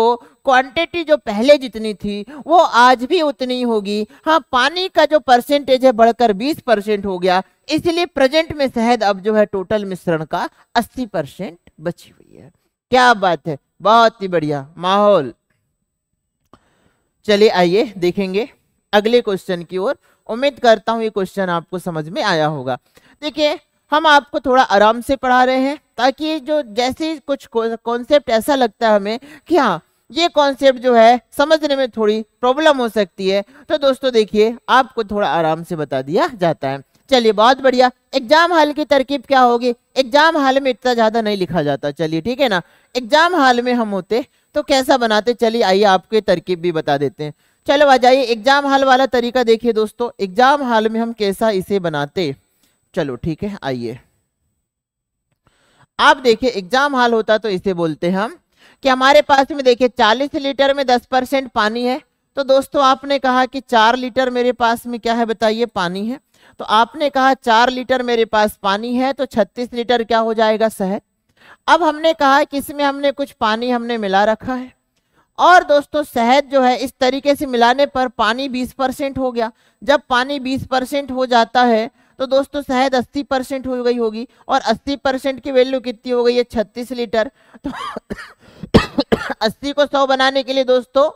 क्वांटिटी जो पहले जितनी थी वो आज भी उतनी ही होगी। हाँ, पानी का जो परसेंटेज है बढ़कर 20% हो गया, इसलिए प्रेजेंट में शहद अब जो है टोटल मिश्रण का 80% बची हुई है। क्या बात है, बहुत ही बढ़िया माहौल। चलिए आइए देखेंगे अगले क्वेश्चन की ओर। उम्मीद करता हूं ये क्वेश्चन आपको समझ में आया होगा। देखिए हम आपको थोड़ा आराम से पढ़ा रहे हैं ताकि जो जैसे कुछ कॉन्सेप्ट ऐसा लगता है हमें कि हाँ ये कॉन्सेप्ट जो है समझने में थोड़ी प्रॉब्लम हो सकती है, तो दोस्तों देखिए आपको थोड़ा आराम से बता दिया जाता है। चलिए बहुत बढ़िया। एग्जाम हॉल की तरकीब क्या होगी, एग्जाम हॉल में इतना ज्यादा नहीं लिखा जाता, चलिए ठीक है ना। एग्जाम हॉल में हम होते तो कैसा बनाते, चलिए आइए आपको ये तरकीब भी बता देते हैं। चलो आ जाइए, एग्जाम हॉल वाला तरीका देखिए दोस्तों, एग्जाम हॉल में हम कैसा इसे बनाते। चलो ठीक है आइए, आप देखिए एग्जाम हॉल होता तो इसे बोलते हम कि हमारे पास में देखिए 40 लीटर में 10% पानी है। तो दोस्तों आपने कहा कि 4 लीटर मेरे पास में क्या है बताइए, पानी है। तो आपने कहा 4 लीटर मेरे पास पानी है, तो 36 लीटर क्या हो जाएगा, शहद। अब हमने कहा कि इसमें हमने कुछ पानी हमने मिला रखा है, और दोस्तों शहद जो है इस तरीके से मिलाने पर पानी 20% हो गया। जब पानी 20% हो जाता है तो दोस्तों शहद 80% हो गई होगी, और 80% की वैल्यू कितनी हो गई है, 36 लीटर। तो 80 को 100 बनाने के लिए दोस्तों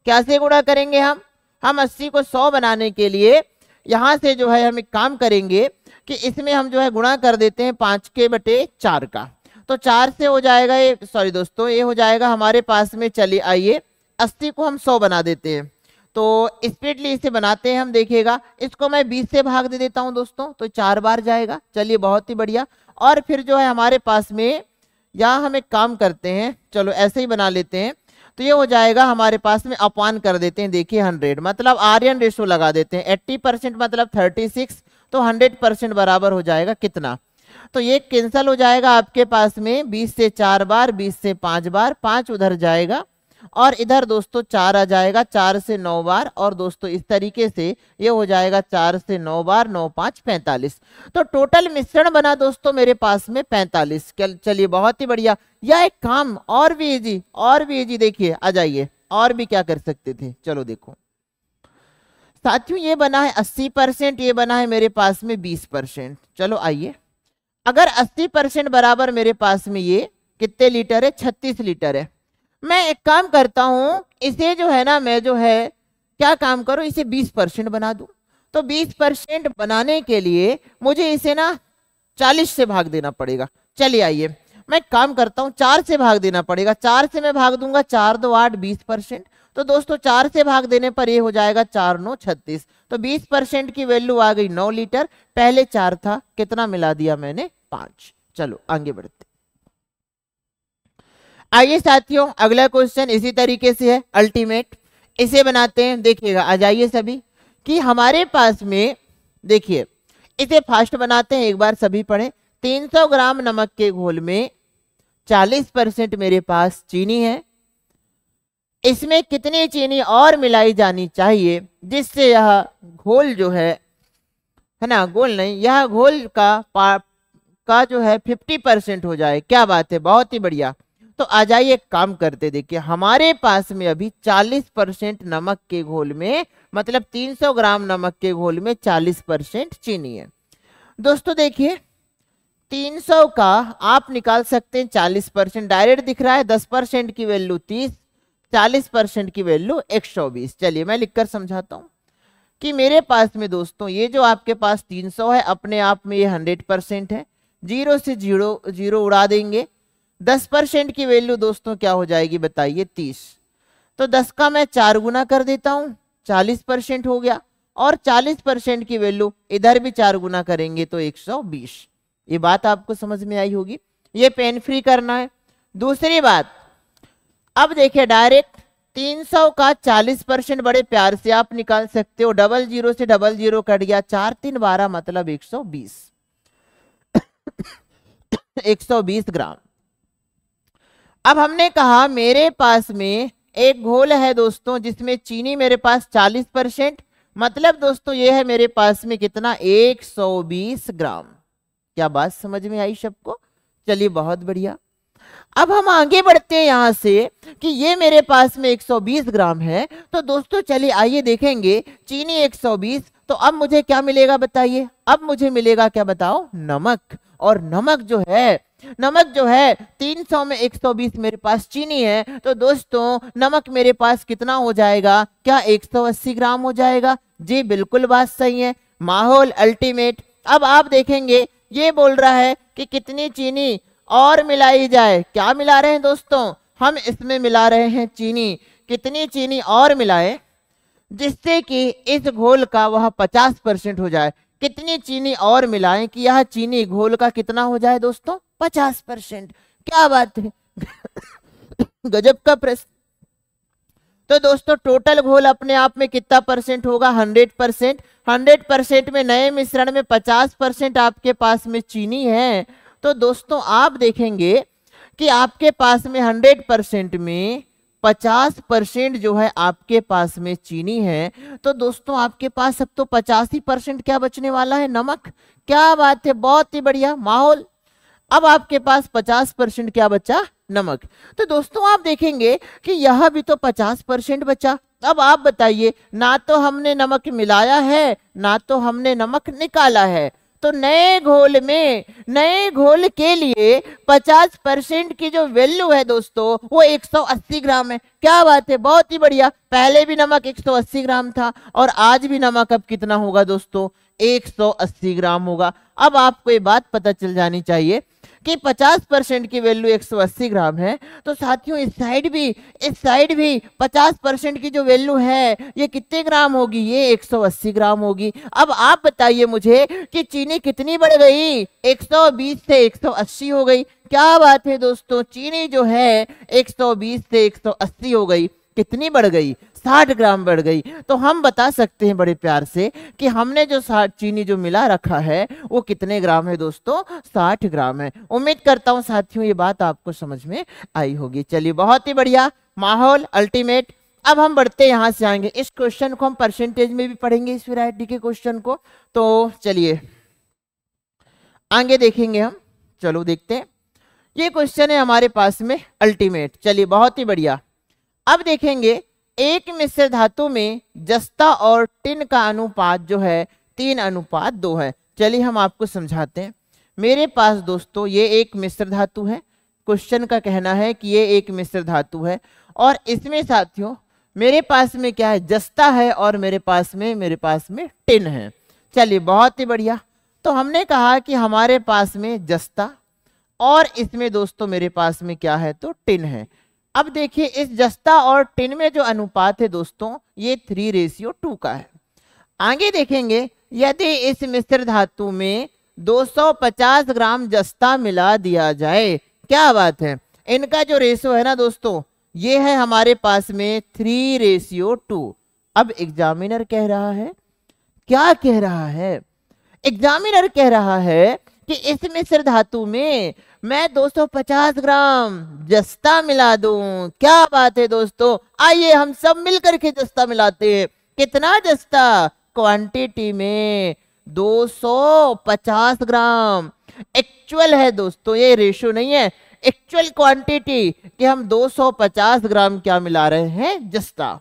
क्या से गुणा करेंगे, हम 80 को 100 बनाने के लिए यहां से जो है हम एक काम करेंगे कि इसमें हम जो है गुणा कर देते हैं 5/4 का। तो 4 से हो जाएगा ये, सॉरी दोस्तों ये हो जाएगा हमारे पास में, चलिए आइए 80 को हम 100 बना देते हैं। तो स्पीडली इसे बनाते हैं हम, देखिएगा इसको मैं 20 से भाग दे देता हूं दोस्तों, तो 4 बार जाएगा। चलिए बहुत ही बढ़िया। और फिर जो है हमारे पास में यहाँ हम एक काम करते हैं, चलो ऐसे ही बना लेते हैं। तो ये हो जाएगा हमारे पास में, अपॉन कर देते हैं, देखिए 100 मतलब आर्यन रेशो लगा देते हैं, 80% मतलब 36, तो 100% बराबर हो जाएगा कितना। तो ये कैंसल हो जाएगा आपके पास में 20 से 4 बार, 20 से 5 बार, 5 उधर जाएगा और इधर दोस्तों 4 आ जाएगा, 4 से 9 बार, और दोस्तों इस तरीके से ये हो जाएगा 4 से 9 बार, 9 5 45। तो टोटल मिश्रण बना दोस्तों मेरे पास में 45। चलिए बहुत ही बढ़िया। या एक काम और भी इजी, देखिए आ जाइए, और भी क्या कर सकते थे, चलो देखो साथियों, ये बना है 80%, ये बना है मेरे पास में 20%। चलो आइए, अगर 80% बराबर मेरे पास में ये कितने लीटर है, 36 लीटर है। मैं एक काम करता हूं, इसे जो है ना मैं जो है क्या काम करूं, इसे 20% बना दूं। तो 20% बनाने के लिए मुझे इसे ना 40 से भाग देना पड़ेगा। चलिए आइए मैं काम करता हूं, 4 से भाग देना पड़ेगा। 4 से मैं भाग दूंगा, 4 2 8 20%। तो दोस्तों 4 से भाग देने पर ये हो जाएगा 4 9 36। तो 20% की वैल्यू आ गई 9 लीटर। पहले 4 था, कितना मिला दिया मैंने, 5। चलो आगे बढ़ते। आइए साथियों अगला क्वेश्चन इसी तरीके से है, अल्टीमेट। इसे बनाते हैं, देखिएगा आ जाइए सभी कि हमारे पास में देखिए इसे फास्ट बनाते हैं, एक बार सभी पढ़ें। 300 ग्राम नमक के घोल में 40% मेरे पास चीनी है। इसमें कितनी चीनी और मिलाई जानी चाहिए जिससे यह घोल जो है ना, घोल नहीं, यह घोल का जो है 50% हो जाए। क्या बात है, बहुत ही बढ़िया। तो आ जाइए एक काम करते, देखिए हमारे पास में अभी 40% नमक के घोल में, मतलब 300 ग्राम नमक के घोल में 40% चीनी है। दोस्तों देखिए 300 का आप निकाल सकते हैं 40%, डायरेक्ट दिख रहा है। 10% की वैल्यू 30, 40% की वैल्यू 120। चलिए मैं लिखकर समझाता हूं। कि मेरे पास में दोस्तों ये जो आपके पास 300 है अपने आप में ये 100% है, जीरो से जीरो जीरो उड़ा देंगे, 10% की वैल्यू दोस्तों क्या हो जाएगी बताइए 30। तो 10 का मैं 4 गुना कर देता हूं, 40% हो गया, और 40% की वैल्यू इधर भी 4 गुना करेंगे तो 120। ये बात आपको समझ में आई होगी। ये पेन फ्री करना है। दूसरी बात, अब देखिए डायरेक्ट 300 का 40% बड़े प्यार से आप निकाल सकते हो, डबल जीरो से डबल जीरो कट गया, 4 3 12 मतलब 120 120 ग्राम। अब हमने कहा मेरे पास में एक घोल है दोस्तों जिसमें चीनी मेरे पास 40%, मतलब दोस्तों ये है मेरे पास में कितना 120 ग्राम। क्या बात समझ में आई सबको? चलिए बहुत बढ़िया। अब हम आगे बढ़ते हैं यहां से कि ये मेरे पास में 120 ग्राम है, तो दोस्तों चलिए आइए देखेंगे चीनी 120, तो अब मुझे क्या मिलेगा बताइए? अब मुझे मिलेगा क्या बताओ? नमक। और नमक जो है 300 में 120 मेरे पास चीनी है, तो दोस्तों नमक मेरे पास कितना हो जाएगा? क्या 180 ग्राम हो जाएगा? जी बिल्कुल बात सही है। माहौल अल्टीमेट। अब आप देखेंगे ये बोल रहा है कि कितनी चीनी और मिलाई जाए। क्या मिला रहे हैं दोस्तों? हम इसमें मिला रहे हैं चीनी। कितनी चीनी और मिलाएं जिससे कि इस घोल का वह 50% हो जाए? कितनी चीनी और मिलाएं कि यह चीनी घोल का कितना हो जाए दोस्तों? 50%। क्या बात है गजब का प्रश्न। तो दोस्तों टोटल घोल अपने आप में कितना परसेंट होगा? 100%। 100% में नए मिश्रण में 50% आपके पास में चीनी है, तो दोस्तों आप देखेंगे कि आपके पास में 100% में 50% जो है आपके पास में चीनी है, तो दोस्तों आपके पास अब तो 85% क्या बचने वाला है? नमक। क्या बात है, बहुत ही बढ़िया। माहौल। अब आपके पास 50% क्या बचा? नमक। तो दोस्तों आप देखेंगे कि यह भी तो 50% बचा। अब आप बताइए, ना तो हमने नमक मिलाया है ना तो हमने नमक निकाला है, तो नए घोल के लिए 50% की जो वैल्यू है दोस्तों वो 180 ग्राम है। क्या बात है, बहुत ही बढ़िया। पहले भी नमक 180 ग्राम था और आज भी नमक अब कितना होगा दोस्तों? 180 ग्राम होगा। अब आपको ये बात पता चल जानी चाहिए कि 50% की वैल्यू 180 ग्राम है, तो साथियों इस साइड भी 50% की जो वैल्यू है ये कितने ग्राम होगी? ये 180 ग्राम होगी। अब आप बताइए मुझे कि चीनी कितनी बढ़ गई? 120 से 180 हो गई। क्या बात है दोस्तों, चीनी जो है 120 से 180 हो गई। कितनी बढ़ गई? 60 ग्राम बढ़ गई। तो हम बता सकते हैं बड़े प्यार से कि हमने जो चीनी जो मिला रखा है वो कितने ग्राम है दोस्तों? 60 ग्राम है। उम्मीद करता हूं साथियों ये बात आपको समझ में आई होगी। चलिए बहुत ही बढ़िया। माहौल अल्टीमेट। अब हम बढ़ते यहां से आएंगे, इस क्वेश्चन को हम परसेंटेज में भी पढ़ेंगे, इस वैरायटी के क्वेश्चन को। तो चलिए आगे देखेंगे हम। चलो देखते हैं। ये क्वेश्चन है हमारे पास में अल्टीमेट। चलिए बहुत ही बढ़िया। अब देखेंगे एक मिश्र धातु में जस्ता और टिन का अनुपात जो है 3:2 है। चलिए हम आपको समझाते हैं। मेरे पास दोस्तों ये एक मिश्र धातु है। क्वेश्चन का कहना है कि ये एक मिश्र धातु है और इसमें साथियों मेरे पास में क्या है? जस्ता है और मेरे पास में टिन है। चलिए बहुत ही बढ़िया। तो हमने कहा कि हमारे पास में जस्ता और इसमें दोस्तों मेरे पास में क्या है? तो टिन है। अब देखिए इस जस्ता और टिन में जो अनुपात है दोस्तों ये 3:2 का है। आगे देखेंगे यदि इस मिश्र धातु में 250 ग्राम जस्ता मिला दिया जाए। क्या बात है, इनका जो रेशो है ना दोस्तों ये है हमारे पास में 3:2। अब एग्जामिनर कह रहा है, क्या कह रहा है? एग्जामिनर कह रहा है कि इस मिश्र धातु में मैं 250 ग्राम जस्ता मिला दूं। क्या बात है दोस्तों, आइए हम सब मिलकर के जस्ता मिलाते हैं। कितना जस्ता? क्वांटिटी में 250 ग्राम। एक्चुअल है दोस्तों, ये रेशो नहीं है, एक्चुअल क्वांटिटी कि हम 250 ग्राम क्या मिला रहे हैं? जस्ता।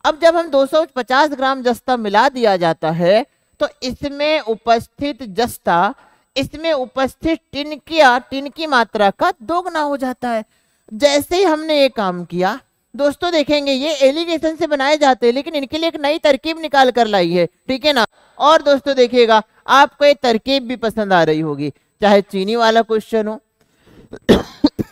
अब जब हम 250 ग्राम जस्ता मिला दिया जाता है तो इसमें उपस्थित जस्ता इसमें उपस्थित टिन की मात्रा का दोगुना हो जाता है। जैसे ही हमने ये काम किया दोस्तों देखेंगे ये एलिगेशन से बनाए जाते हैं, लेकिन इनके लिए एक नई तरकीब निकाल कर लाई है, ठीक है ना। और दोस्तों देखिएगा आपको एक तरकीब भी पसंद आ रही होगी, चाहे चीनी वाला क्वेश्चन हो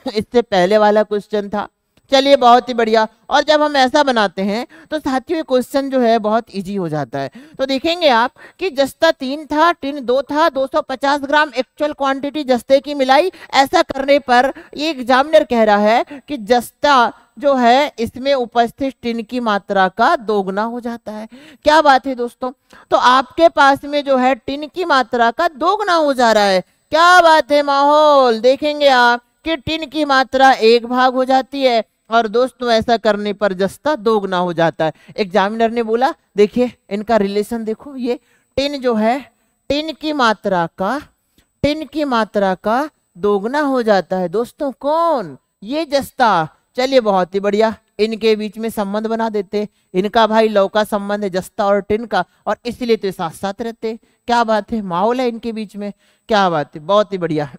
इससे पहले वाला क्वेश्चन था, चलिए बहुत ही बढ़िया। और जब हम ऐसा बनाते हैं तो साथियों ये क्वेश्चन जो है बहुत इजी हो जाता है। तो देखेंगे आप कि जस्ता 3 था, टिन 2 था, 250 ग्राम एक्चुअल क्वांटिटी जस्ते की मिलाई। ऐसा करने पर ये एग्जामिनर कह रहा है कि जस्ता जो है इसमें उपस्थित टिन की मात्रा का दोगुना हो जाता है। क्या बात है दोस्तों, तो आपके पास में जो है टिन की मात्रा का दोगुना हो जा रहा है। क्या बात है माहौल, देखेंगे आप कि टिन की मात्रा 1 भाग हो जाती है और दोस्तों ऐसा करने पर जस्ता दोगुना हो जाता है। एग्जामिनर ने बोला देखिए इनका रिलेशन देखो, ये टिन जो है टिन की मात्रा का दोगुना हो जाता है। दोस्तों कौन, ये जस्ता। चलिए बहुत ही बढ़िया, इनके बीच में संबंध बना देते। इनका भाई लव का संबंध है जस्ता और टिन का, और इसलिए तो साथ साथ रहते। क्या बात है, माहौल है इनके बीच में, क्या बात है, बहुत ही बढ़िया।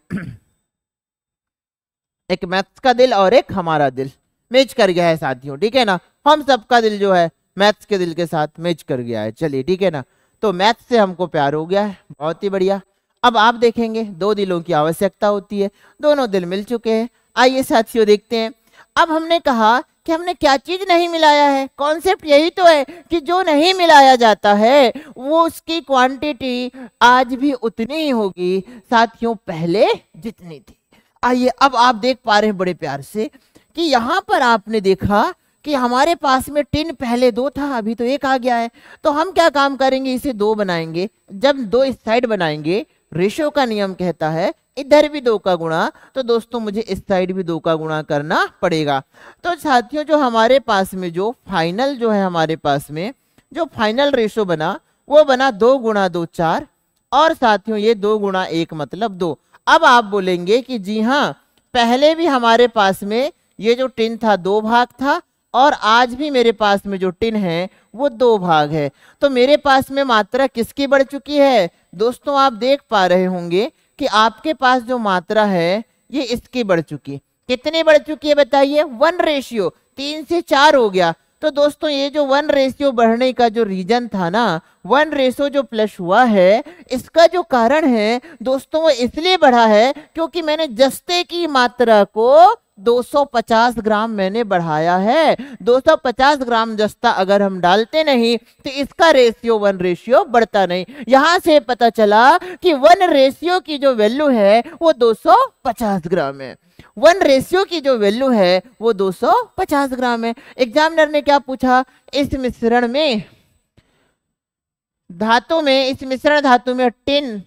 एक मैथ्स का दिल और एक हमारा दिल मैच कर गया है साथियों, ठीक है ना। हम सबका दिल जो है मैथ्स के दिल के साथ मैच कर गया है, चलिए ठीक है ना। तो मैथ्स से हमको प्यार हो गया है, बहुत ही बढ़िया। अब आप देखेंगे 2 दिलों की आवश्यकता होती है, दोनों दिल मिल चुके हैं। आइए साथियों देखते हैं। अब हमने कहा कि हमने क्या चीज नहीं मिलाया है, कॉन्सेप्ट यही तो है कि जो नहीं मिलाया जाता है वो उसकी क्वांटिटी आज भी उतनी ही होगी साथियों पहले जितनी थी। आइए अब आप देख पा रहे हैं बड़े प्यार से कि यहाँ पर आपने देखा कि हमारे पास में टिन पहले 2 था, अभी तो 1 आ गया है। तो हम क्या काम करेंगे, इसे 2 बनाएंगे। जब 2 इस साइड बनाएंगे, रेशो का नियम कहता है इधर भी 2 का गुणा, तो दोस्तों मुझे इस साइड भी 2 का गुणा करना पड़ेगा। तो साथियों जो हमारे पास में जो फाइनल जो है हमारे पास में जो फाइनल रेशो बना वो बना 2 गुणा 2 4, और साथियों ये 2 गुणा 1 मतलब 2। अब आप बोलेंगे कि जी हाँ पहले भी हमारे पास में ये जो टिन था 2 भाग था, और आज भी मेरे पास में जो टिन है वो 2 भाग है। तो मेरे पास में मात्रा किसकी बढ़ चुकी है दोस्तों, आप देख पा रहे होंगे कि आपके पास जो मात्रा है ये इसकी बढ़ चुकी। कितनी बढ़ चुकी है बताइए, 1 रेशियो, 3 से 4 हो गया। तो दोस्तों ये जो 1 रेशियो बढ़ने का जो रीजन था ना, 1 रेशियो जो प्लस हुआ है, इसका जो कारण है दोस्तों वो इसलिए बढ़ा है क्योंकि मैंने जस्ते की मात्रा को 250 ग्राम मैंने बढ़ाया है। 250 ग्राम जस्ता अगर हम डालते नहीं तो इसका रेशियो 1 रेशियो बढ़ता नहीं। यहां से पता चला कि 1 रेशियो की जो वैल्यू है वो 250 ग्राम है। 1 रेशियो की जो वैल्यू है वो 250 ग्राम है। एग्जामिनर ने क्या पूछा, इस मिश्रण में धातु में, इस मिश्रण धातु में टिन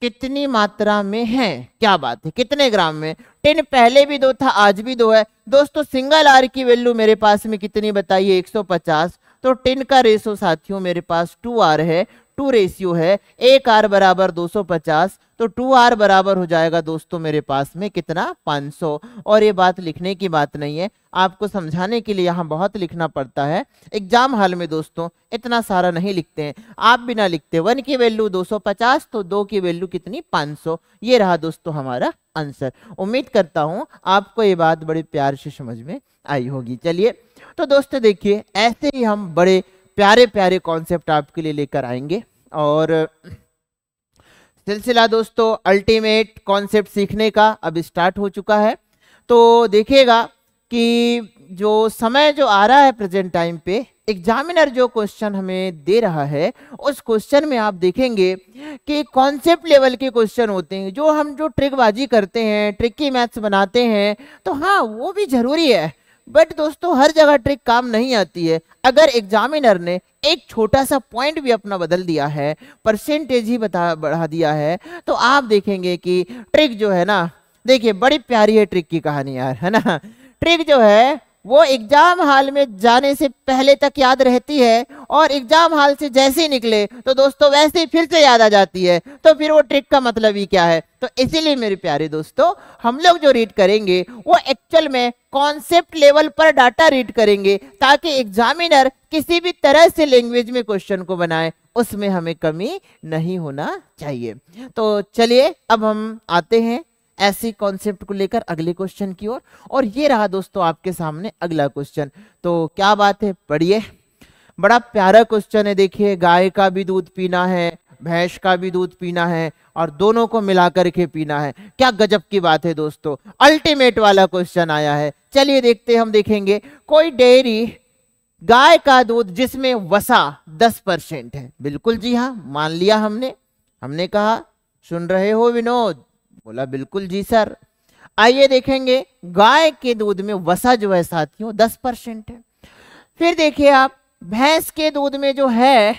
कितनी मात्रा में है, क्या बात है, कितने ग्राम में। टिन पहले भी 2 था, आज भी 2 है। दोस्तों सिंगल आर की वैल्यू मेरे पास में कितनी बताइए, 150। तो टिन का रेशो साथियों मेरे पास 2R है, 2 रेशियो है, 1R बराबर 250। तो 2R बराबर हो जाएगा दोस्तों मेरे पास में कितना, 500। और ये बात लिखने की बात नहीं है, आपको समझाने के लिए यहाँ बहुत लिखना पड़ता है। एग्जाम हॉल में दोस्तों इतना सारा नहीं लिखते हैं, आप बिना लिखते 1 की वैल्यू 250 तो 2 की वैल्यू कितनी, 500। ये रहा दोस्तों हमारा आंसर। उम्मीद करता हूँ आपको ये बात बड़े प्यार से समझ में आई होगी। चलिए तो दोस्तों देखिए ऐसे ही हम बड़े प्यारे प्यारे कॉन्सेप्ट आपके लिए लेकर आएंगे, और सिलसिला दोस्तों अल्टीमेट कॉन्सेप्ट सीखने का अब स्टार्ट हो चुका है। तो देखिएगा कि जो समय जो आ रहा है प्रेजेंट टाइम पे, एग्जामिनर जो क्वेश्चन हमें दे रहा है उस क्वेश्चन में आप देखेंगे कि कॉन्सेप्ट लेवल के क्वेश्चन होते हैं। जो हम जो ट्रिकबाजी करते हैं, ट्रिकी मैथ्स बनाते हैं, तो हाँ वो भी जरूरी है, बट दोस्तों हर जगह ट्रिक काम नहीं आती है। अगर एग्जामिनर ने एक छोटा सा पॉइंट भी अपना बदल दिया है, परसेंटेज ही बढ़ा दिया है, तो आप देखेंगे कि ट्रिक जो है ना, देखिए बड़ी प्यारी है ट्रिक की कहानी यार, है ना। ट्रिक जो है वो एग्जाम हॉल में जाने से पहले तक याद रहती है, और एग्जाम हॉल से जैसे ही निकले तो दोस्तों वैसे ही फिर से याद आ जाती है। तो फिर वो ट्रिक का मतलब ही क्या है। तो इसीलिए मेरे प्यारे दोस्तों हम लोग जो रीड करेंगे वो एक्चुअल में कॉन्सेप्ट लेवल पर डाटा रीड करेंगे, ताकि एग्जामिनर किसी भी तरह से लैंग्वेज में क्वेश्चन को बनाए उसमें हमें कमी नहीं होना चाहिए। तो चलिए अब हम आते हैं ऐसी कॉन्सेप्ट को लेकर अगले क्वेश्चन की ओर। और ये रहा दोस्तों आपके सामने अगला क्वेश्चन। तो क्या बात है, पढ़िए। बड़ा प्यारा क्वेश्चन है। देखिए, गाय का भी दूध पीना है, भैंस का भी दूध पीना है और दोनों को मिलाकर के पीना है। क्या गजब की बात है दोस्तों, अल्टीमेट वाला क्वेश्चन आया है। चलिए देखते हम देखेंगे। कोई डेयरी गाय का दूध जिसमें वसा 10% है। बिल्कुल जी हाँ, मान लिया हमने कहा। सुन रहे हो विनोद? बोला बिल्कुल जी सर। आइए देखेंगे, गाय के दूध में वसा जो है साथियों 10% है। फिर देखिए आप, भैंस के दूध में जो है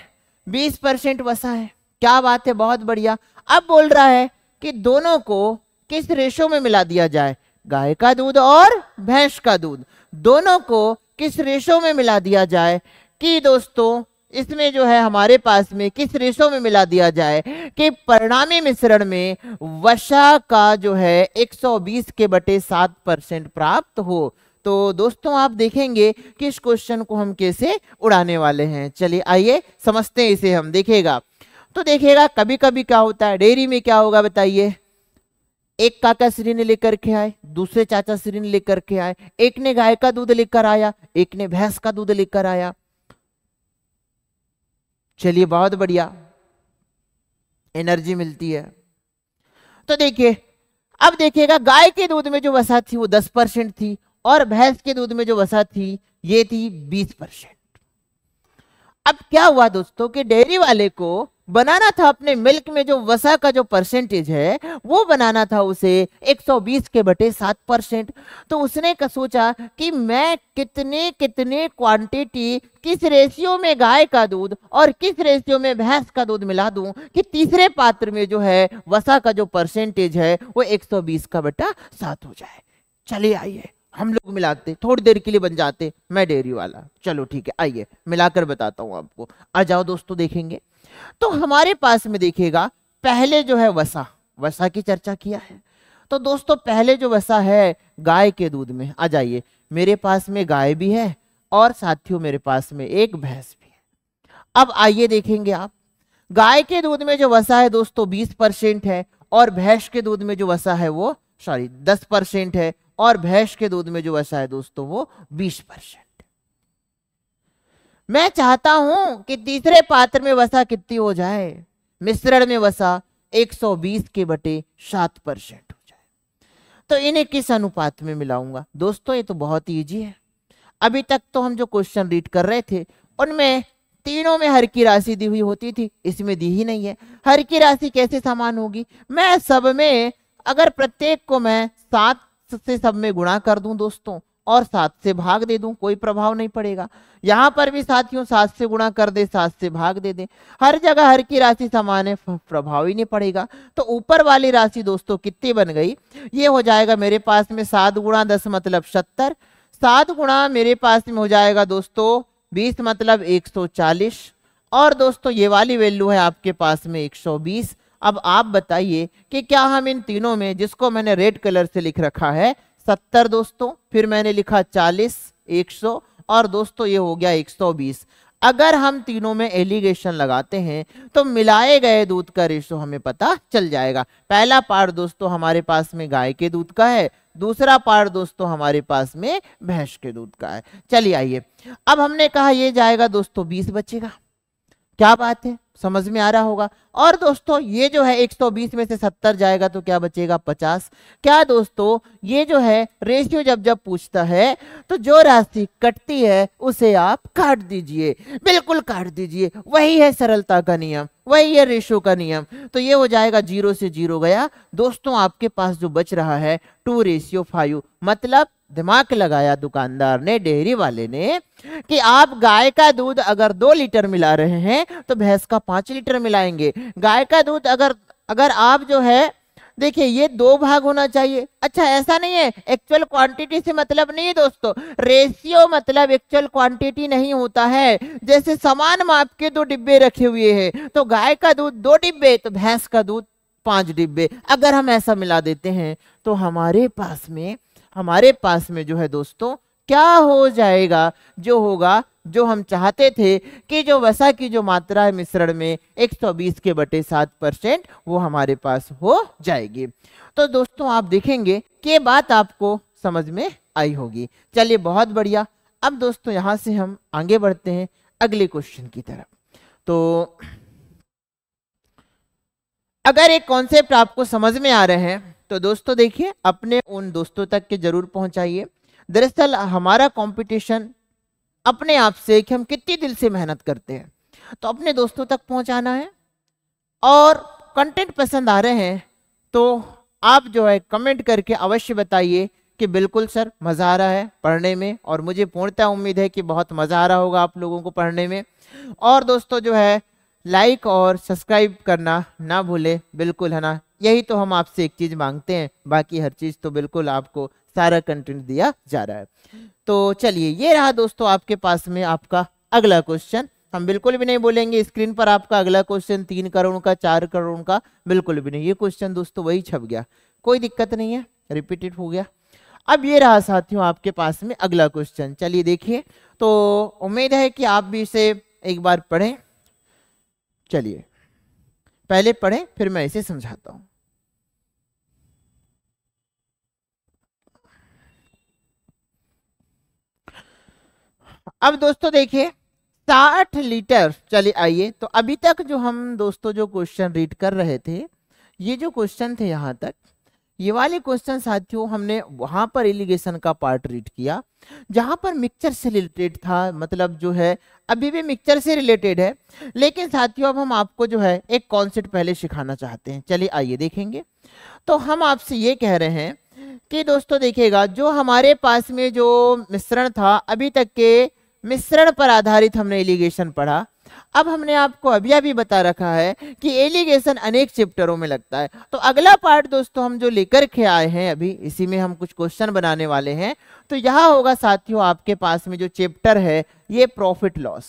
20% वसा है। क्या बात है, बहुत बढ़िया। अब बोल रहा है कि दोनों को किस रेशो में मिला दिया जाए, गाय का दूध और भैंस का दूध दोनों को किस रेशो में मिला दिया जाए। कि दोस्तों इसमें जो है हमारे पास में किस रेशो में मिला दिया जाए कि परिणामी मिश्रण में वसा का जो है 120/7% प्राप्त हो। तो दोस्तों आप देखेंगे कि इस क्वेश्चन को हम कैसे उड़ाने वाले हैं। चलिए आइए समझते हैं इसे हम। देखिएगा तो देखिएगा, कभी कभी क्या होता है डेयरी में, क्या होगा बताइए। एक काका श्री ने लेकर के आए, दूसरे चाचा श्री ने लेकर के आए। एक ने गाय का दूध लेकर आया, एक ने भैंस का दूध लेकर आया। चलिए बहुत बढ़िया, एनर्जी मिलती है। तो देखिए, अब देखिएगा गाय के दूध में जो वसा थी वो 10% थी और भैंस के दूध में जो वसा थी ये थी 20%। अब क्या हुआ दोस्तों कि डेयरी वाले को बनाना था अपने मिल्क में जो वसा का जो परसेंटेज है वो बनाना था उसे 120/7%। तो उसने सोचा कि मैं कितने कितने क्वांटिटी किस रेशियो में गाय का दूध और किस रेशियो में भैंस का दूध मिला दूं कि तीसरे पात्र में जो है वसा का जो परसेंटेज है वो 120/7 हो जाए। चलिए आइए हम लोग मिलाते, थोड़ी देर के लिए बन जाते मैं डेयरी वाला। चलो ठीक है, आइए मिलाकर बताता हूं आपको। आ जाओ दोस्तों देखेंगे। तो हमारे पास में देखिएगा, पहले जो है वसा की चर्चा किया है। तो दोस्तों पहले जो वसा है गाय के दूध में, आ जाइए, मेरे पास में गाय भी है और साथियों मेरे पास में एक भैंस भी है। अब आइए देखेंगे आप, गाय के दूध में जो वसा है दोस्तों 20% है और भैंस के दूध में जो वसा है वो 10% है और भैंस के दूध में जो वसा है दोस्तों वो 20%। मैं चाहता हूं कि तीसरे पात्र में वसा कितनी हो जाए, मिश्रण में वसा 120/7% हो जाए। तो इन्हें किस अनुपात में मिलाऊंगा दोस्तों, ये तो बहुत इजी है। अभी तक तो हम जो क्वेश्चन रीड कर रहे थे उनमें तीनों में हर की राशि दी हुई होती थी, इसमें दी ही नहीं है। हर की राशि कैसे समान होगी, मैं सब में अगर प्रत्येक को मैं 7 से सब में गुणा कर दूं दोस्तों और 7 से भाग दे दूं, कोई प्रभाव नहीं पड़ेगा। यहां पर भी साथियों 7 से गुणा कर दे, 7 से भाग दे दे, हर जगह हर की राशि समान है, प्रभाव ही नहीं पड़ेगा। तो ऊपर वाली राशि दोस्तों कितनी बन गई, ये हो जाएगा मेरे पास में 7 × 10 मतलब 70, 7 गुणा मेरे पास में हो जाएगा दोस्तों 20 मतलब 140 और दोस्तों ये वाली वैल्यू है आपके पास में 120। अब आप बताइए कि क्या हम इन तीनों में, जिसको मैंने रेड कलर से लिख रखा है 70 दोस्तों, फिर मैंने लिखा 40, 100 और दोस्तों ये हो गया 120, अगर हम तीनों में एलिगेशन लगाते हैं तो मिलाए गए दूध का रेशो हमें पता चल जाएगा। पहला पार्ट दोस्तों हमारे पास में गाय के दूध का है, दूसरा पार्ट दोस्तों हमारे पास में भैंस के दूध का है। चलिए आइए, अब हमने कहा ये जाएगा दोस्तों 20 बचेगा। क्या बात है, समझ में आ रहा होगा। और दोस्तों ये जो है 120 में से 70 जाएगा तो क्या बचेगा 50। क्या दोस्तों ये जो है रेशियो जब जब पूछता है तो जो राशि कटती है उसे आप काट दीजिए, बिल्कुल काट दीजिए, वही है सरलता का नियम, वही है रेशियो का नियम। तो ये हो जाएगा 0 से 0 गया दोस्तों, आपके पास जो बच रहा है 2:5। मतलब दिमाग लगाया दुकानदार ने, डेयरी वाले ने, कि आप गाय का दूध अगर 2 लीटर मिला रहे हैं तो भैंस का 5 लीटर मिलाएंगे। गाय का दूध अगर आप जो है, देखिए ये 2 भाग होना चाहिए। अच्छा ऐसा नहीं है, एक्चुअल क्वांटिटी से मतलब नहीं है दोस्तों, रेशियो मतलब एक्चुअल क्वांटिटी नहीं होता है। जैसे समान माप के 2 डिब्बे रखे हुए हैं तो गाय का दूध 2 डिब्बे तो भैंस का दूध 5 डिब्बे, अगर हम ऐसा मिला देते हैं तो हमारे पास में जो है दोस्तों क्या हो जाएगा, जो होगा, जो हम चाहते थे कि जो वसा की जो मात्रा है मिश्रण में 120 के बटे 7% वो हमारे पास हो जाएगी। तो दोस्तों आप देखेंगे कि ये बात आपको समझ में आई होगी। चलिए बहुत बढ़िया। अब दोस्तों यहां से हम आगे बढ़ते हैं अगले क्वेश्चन की तरफ। तो अगर एक कॉन्सेप्ट आपको समझ में आ रहे हैं तो दोस्तों देखिए अपने उन दोस्तों तक के जरूर पहुंचाइए। दरअसल हमारा कंपटीशन अपने आप से कि हम कितनी दिल से मेहनत करते हैं, तो अपने दोस्तों तक पहुंचाना है। और कंटेंट पसंद आ रहे हैं तो आप जो है कमेंट करके अवश्य बताइए कि बिल्कुल सर मज़ा आ रहा है पढ़ने में, और मुझे पूर्णतः उम्मीद है कि बहुत मज़ा आ रहा होगा आप लोगों को पढ़ने में। और दोस्तों जो है लाइक और सब्सक्राइब करना ना भूले, बिल्कुल, है ना। यही तो हम आपसे एक चीज़ मांगते हैं, बाकी हर चीज़ तो बिल्कुल आपको सारा कंटेंट दिया जा रहा है। तो चलिए ये रहा दोस्तों आपके पास में आपका अगला क्वेश्चन। हम बिल्कुल भी नहीं बोलेंगे स्क्रीन पर आपका अगला क्वेश्चन 3 करोड़ का 4 करोड़ का, बिल्कुल भी नहीं। ये क्वेश्चन दोस्तों वही छप गया, कोई दिक्कत नहीं है, रिपीटेड हो गया। अब ये रहा साथियों आपके पास में अगला क्वेश्चन। चलिए देखिए, तो उम्मीद है कि आप भी इसे एक बार पढ़ें। चलिए पहले पढ़ें फिर मैं इसे समझाता हूं। अब दोस्तों देखिए 60 लीटर, चलिए आइए, तो अभी तक जो हम दोस्तों जो क्वेश्चन रीड कर रहे थे, ये जो क्वेश्चन थे यहाँ तक, ये वाले क्वेश्चन साथियों हमने वहां पर इरिगेशन का पार्ट रीड किया जहां पर मिक्सचर से रिलेटेड था, मतलब जो है अभी भी मिक्सचर से रिलेटेड है। लेकिन साथियों अब हम आपको जो है एक कॉन्सेप्ट पहले सिखाना चाहते हैं। चलिए आइए देखेंगे। तो हम आपसे ये कह रहे हैं कि दोस्तों देखिएगा, जो हमारे पास में जो मिश्रण था, अभी तक के मिश्रण पर आधारित हमने एलिगेशन पढ़ा। अब हमने आपको अभी बता रखा है कि एलिगेशन अनेक चैप्टरों में लगता है। तो अगला पार्ट दोस्तों हम जो लेकर के आए हैं अभी, इसी में हम कुछ क्वेश्चन बनाने वाले हैं। तो यहाँ होगा साथियों आपके पास में जो चैप्टर है ये प्रॉफिट लॉस।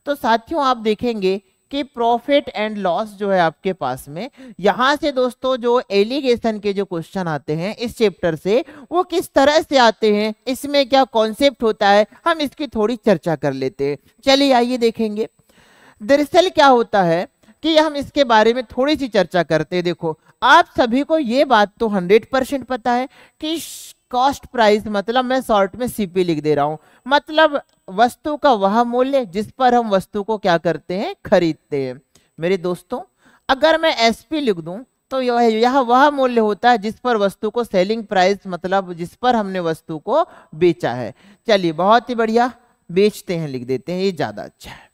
तो साथियों आप देखेंगे कि प्रॉफिट एंड लॉस जो है आपके पास में, यहाँ से दोस्तों जो एलिगेशन के जो क्वेश्चन आते हैं इस चैप्टर से, वो किस तरह से आते हैं, इसमें क्या कॉन्सेप्ट होता है, हम इसकी थोड़ी चर्चा कर लेते हैं। चलिए आइए देखेंगे। दरअसल क्या होता है कि हम इसके बारे में थोड़ी सी चर्चा करते हैं। देखो आप सभी को ये बात तो 100% पता है कि कॉस्ट प्राइस, मतलब मैं शॉर्ट में सीपी लिख दे रहा हूं, मतलब वस्तु का वह मूल्य जिस पर हम वस्तु को क्या करते हैं, खरीदते हैं। मेरे दोस्तों अगर मैं एसपी लिख दूं तो यह वह मूल्य होता है जिस पर वस्तु को सेलिंग प्राइस, मतलब जिस पर हमने वस्तु को बेचा है। चलिए बहुत ही बढ़िया, बेचते हैं लिख देते हैं, ये ज्यादा अच्छा है।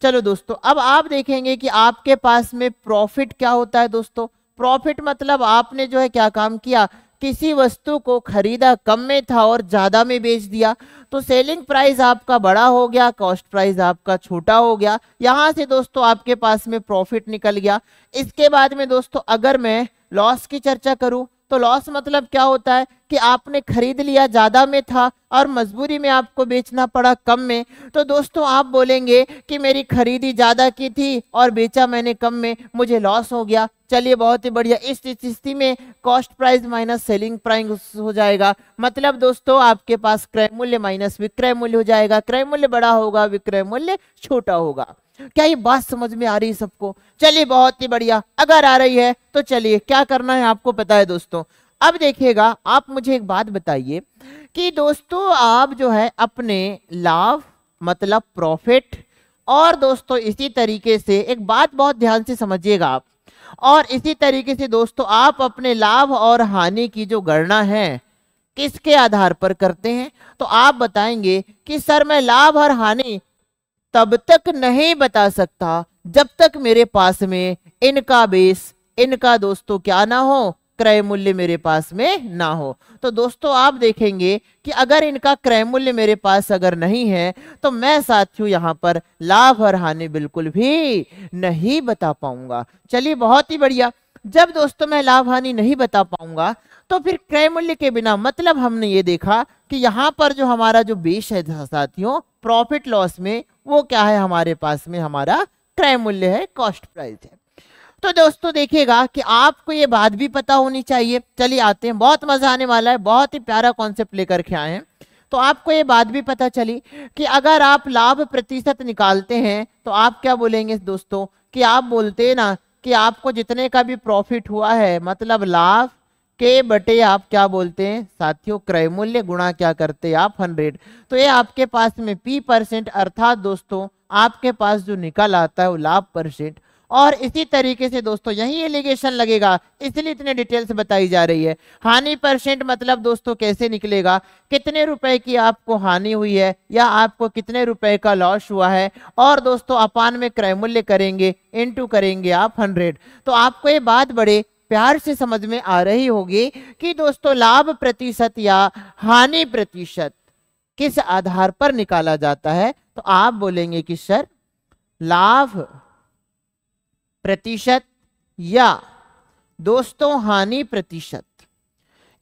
चलो दोस्तों अब आप देखेंगे कि आपके पास में प्रॉफिट क्या होता है। दोस्तों प्रॉफिट मतलब आपने जो है क्या काम किया, किसी वस्तु को खरीदा कम में था और ज्यादा में बेच दिया, तो सेलिंग प्राइस आपका बड़ा हो गया, कॉस्ट प्राइस आपका छोटा हो गया। यहां से दोस्तों आपके पास में प्रॉफिट निकल गया। इसके बाद में दोस्तों अगर मैं लॉस की चर्चा करूं तो लॉस मतलब क्या होता है कि आपने खरीद लिया ज्यादा में था और मजबूरी में आपको बेचना पड़ा कम में। तो दोस्तों आप बोलेंगे कि मेरी खरीदी ज्यादा की थी और बेचा मैंने कम में, मुझे लॉस हो गया। चलिए बहुत ही बढ़िया, इस स्थिति में cost price minus selling price हो जाएगा, मतलब दोस्तों आपके पास क्रय मूल्य माइनस विक्रय मूल्य हो जाएगा। क्रय मूल्य बड़ा होगा, विक्रय मूल्य छोटा होगा। क्या ये बात समझ में आ रही है सबको? चलिए बहुत ही बढ़िया, अगर आ रही है तो चलिए क्या करना है आपको पता है दोस्तों। अब देखिएगा आप मुझे एक बात बताइए कि दोस्तों आप जो है अपने लाभ मतलब प्रॉफिट, और दोस्तों इसी तरीके से एक बात बहुत ध्यान से समझिएगा आप, और इसी तरीके से दोस्तों आप अपने लाभ और हानि की जो गणना है किसके आधार पर करते हैं। तो आप बताएंगे कि सर मैं लाभ और हानि तब तक नहीं बता सकता जब तक मेरे पास में इनका बेस, इनका दोस्तों क्या ना हो, क्रय मूल्य मेरे पास में ना हो। तो दोस्तों आप देखेंगे कि अगर इनका क्रय मूल्य मेरे पास अगर नहीं है तो मैं साथियों यहाँ पर लाभ और हानि बिल्कुल भी नहीं बता पाऊंगा। चलिए बहुत ही बढ़िया, जब दोस्तों मैं लाभ हानि नहीं बता पाऊंगा तो फिर क्रय मूल्य के बिना, मतलब हमने ये देखा कि यहाँ पर जो हमारा जो बेस है साथियों प्रॉफिट लॉस में, वो क्या है हमारे पास में, हमारा क्रय मूल्य है, कॉस्ट प्राइस है। तो दोस्तों देखिएगा कि आपको ये बात भी पता होनी चाहिए। चलिए आते हैं, बहुत मजा आने वाला है, बहुत ही प्यारा कॉन्सेप्ट लेकर के आए हैं। तो आपको ये बात भी पता चली कि अगर आप लाभ प्रतिशत निकालते हैं तो आप क्या बोलेंगे दोस्तों, कि आप बोलते हैं ना कि आपको जितने का भी प्रॉफिट हुआ है मतलब लाभ के बटे आप क्या बोलते हैं साथियों, क्रय मूल्य गुणा क्या करते हैं आप 100। तो ये आपके पास में P% अर्थात दोस्तों आपके पास जो निकल आता है वो लाभ परसेंट। और इसी तरीके से दोस्तों यही एलिगेशन लगेगा, इसलिए इतने डिटेल्स बताई जा रही है। हानि परसेंट मतलब दोस्तों कैसे निकलेगा, कितने रुपए की आपको हानि हुई है या आपको कितने रुपए का लॉस हुआ है, और दोस्तों अपान में क्रय मूल्य करेंगे, इनटू करेंगे आप 100। तो आपको ये बात बड़े प्यार से समझ में आ रही होगी कि दोस्तों लाभ प्रतिशत या हानि प्रतिशत किस आधार पर निकाला जाता है। तो आप बोलेंगे कि सर लाभ प्रतिशत या दोस्तों हानि प्रतिशत,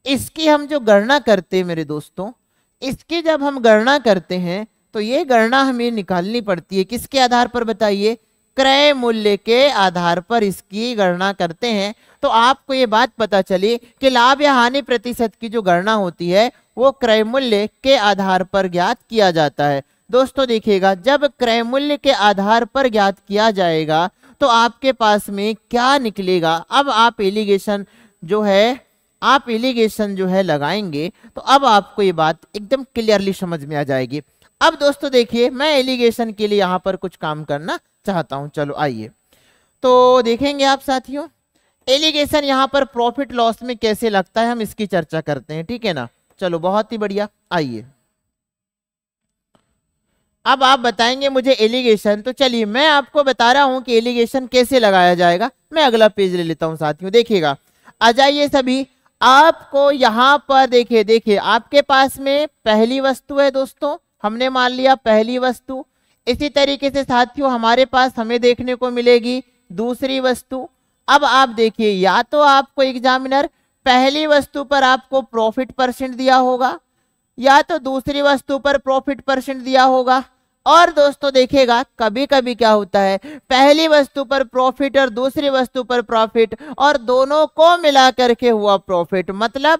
इसकी हम जो गणना करते हैं मेरे दोस्तों, इसकी जब हम गणना करते हैं तो ये गणना हमें निकालनी पड़ती है किसके आधार पर बताइए, क्रय मूल्य के आधार पर इसकी गणना करते हैं। तो आपको ये बात पता चली कि लाभ या हानि प्रतिशत की जो गणना होती है वो क्रय मूल्य के आधार पर ज्ञात किया जाता है। दोस्तों देखिएगा, जब क्रय मूल्य के आधार पर ज्ञात किया जाएगा तो आपके पास में क्या निकलेगा। अब आप एलिगेशन जो है लगाएंगे तो अब आपको ये बात एकदम क्लियरली समझ में आ जाएगी। अब दोस्तों देखिए, मैं एलिगेशन के लिए यहाँ पर कुछ काम करना चाहता हूं। चलो आइए तो देखेंगे आप साथियों, एलिगेशन यहाँ पर प्रॉफिट लॉस में कैसे लगता है हम इसकी चर्चा करते हैं, ठीक है ना। चलो बहुत ही बढ़िया, आइए अब आप बताएंगे मुझे एलिगेशन। तो चलिए मैं आपको बता रहा हूं कि एलिगेशन कैसे लगाया जाएगा। मैं अगला पेज ले लेता हूं साथियों, देखिएगा आ जाइए सभी। आपको यहां पर देखिए आपके पास में पहली वस्तु है दोस्तों, हमने मान लिया पहली वस्तु। इसी तरीके से साथियों हमारे पास हमें देखने को मिलेगी दूसरी वस्तु। अब आप देखिए, या तो आपको एग्जामिनर पहली वस्तु पर आपको प्रॉफिट परसेंट दिया होगा या तो दूसरी वस्तु पर प्रॉफिट परसेंट दिया होगा। और दोस्तों देखिएगा कभी कभी क्या होता है, पहली वस्तु पर प्रॉफिट और दूसरी वस्तु पर प्रॉफिट और दोनों को मिला करके हुआ प्रॉफिट, मतलब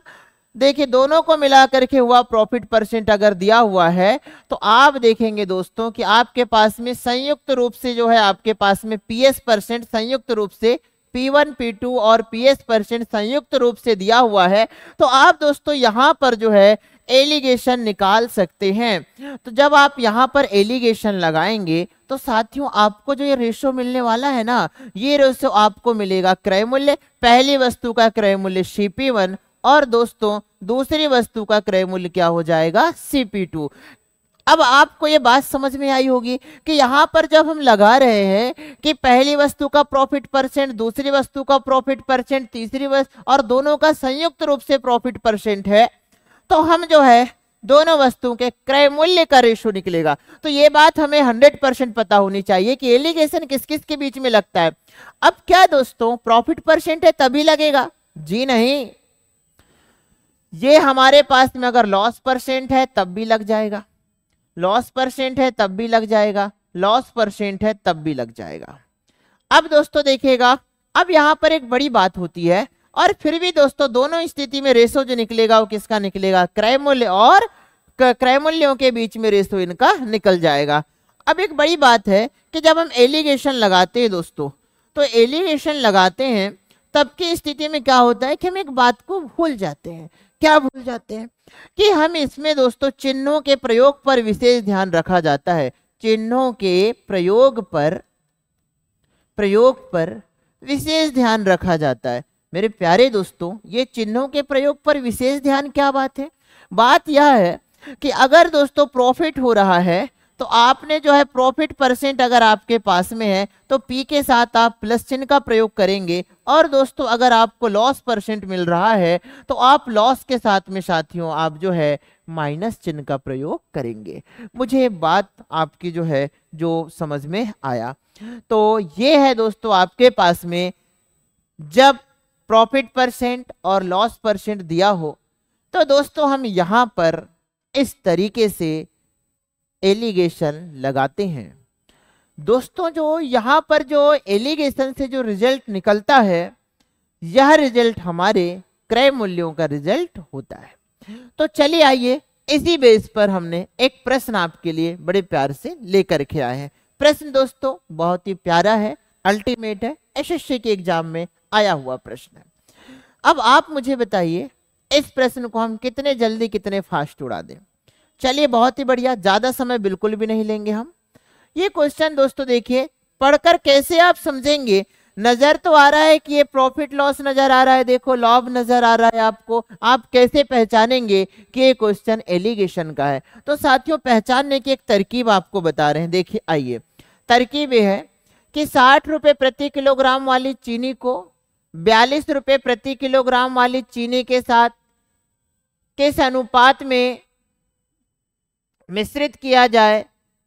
देखिए दोनों को मिला करके हुआ प्रॉफिट परसेंट अगर दिया हुआ है तो आप देखेंगे दोस्तों कि आपके पास में संयुक्त रूप से जो है आपके पास में पीएस परसेंट संयुक्त रूप से P1 P2 और पीएस परसेंट संयुक्त रूप से दिया हुआ है। तो आप दोस्तों यहां पर जो है एलिगेशन निकाल सकते हैं। तो जब आप यहां पर एलिगेशन लगाएंगे तो साथियों आपको जो ये रेशो मिलने वाला है ना, ये रेशो आपको मिलेगा क्रय मूल्य, पहली वस्तु का क्रय मूल्य CP1 और दोस्तों दूसरी वस्तु का क्रय मूल्य क्या हो जाएगा CP2। अब आपको ये बात समझ में आई होगी कि यहाँ पर जब हम लगा रहे हैं कि पहली वस्तु का प्रॉफिट परसेंट, दूसरी वस्तु का प्रॉफिट परसेंट, तीसरी वस्तु और दोनों का संयुक्त रूप से प्रॉफिट परसेंट है, तो हम जो है दोनों वस्तुओं के क्रय मूल्य का रेशो निकलेगा। तो ये बात हमें 100% पता होनी चाहिए कि एलिगेशन किस किस के बीच में लगता है। अब क्या दोस्तों प्रॉफिट परसेंट है तभी लगेगा? जी नहीं, ये हमारे पास में अगर लॉस परसेंट है तब भी लग जाएगा, लॉस परसेंट है तब भी लग जाएगा, लॉस परसेंट है तब भी लग जाएगा। अब दोस्तों देखिएगा, अब यहां पर एक बड़ी बात होती है, और फिर भी दोस्तों दोनों स्थिति में रेशो जो निकलेगा वो किसका निकलेगा? क्रय मूल्य और क्रय मूल्यों के बीच में रेशो इनका निकल जाएगा। अब एक बड़ी बात है कि जब हम एलिगेशन लगाते हैं दोस्तों, तो एलिगेशन लगाते हैं तब की स्थिति में क्या होता है कि हम एक बात को भूल जाते हैं। क्या भूल जाते हैं? कि हम इसमें दोस्तों चिन्हों के प्रयोग पर विशेष ध्यान रखा जाता है। चिन्हों के प्रयोग पर विशेष ध्यान रखा जाता है। मेरे प्यारे दोस्तों, ये चिन्हों के प्रयोग पर विशेष ध्यान क्या बात है? बात यह है कि अगर दोस्तों प्रॉफिट हो रहा है तो आपने जो है प्रॉफिट परसेंट अगर आपके पास में है तो P के साथ आप प्लस चिन्ह का प्रयोग करेंगे, और दोस्तों अगर आपको लॉस परसेंट मिल रहा है तो आप लॉस के साथ में साथियों आप जो है माइनस चिन्ह का प्रयोग करेंगे। मुझे बात आपकी जो है जो समझ में आया, तो ये है दोस्तों आपके पास में जब प्रॉफिट परसेंट और लॉस परसेंट दिया हो तो दोस्तों हम यहां पर इस तरीके से एलिगेशन लगाते हैं। दोस्तों जो यहां पर जो एलिगेशन से जो रिजल्ट निकलता है, यह रिजल्ट हमारे क्रय मूल्यों का रिजल्ट होता है। तो चलिए आइए इसी बेस पर हमने एक प्रश्न आपके लिए बड़े प्यार से लेकर के आए हैं। प्रश्न दोस्तों बहुत ही प्यारा है, अल्टीमेट है, एसएससी के एग्जाम में आया हुआ प्रश्न है। अब आप मुझे बताइए इस प्रश्न को हम कितने जल्दी कितने फास्ट उड़ा दें। चलिए बहुत ही बढ़िया, ज्यादा समय बिल्कुल भी नहीं लेंगे हम। ये क्वेश्चन दोस्तों देखिए, पढ़कर कैसे आप समझेंगे, नजर तो आ रहा है कि ये प्रॉफिट लॉस नजर आ रहा है, देखो लॉब नजर आ रहा है आपको, आप कैसे पहचानेंगे कि ये क्वेश्चन एलिगेशन का है। तो साथियों पहचानने की एक तरकीब आपको बता रहे हैं, देखिए आइए। तरकीब ये है कि 60 रुपए प्रति किलोग्राम वाली चीनी को 42 रुपए प्रति किलोग्राम वाली चीनी के साथ किस अनुपात में मिश्रित किया जाए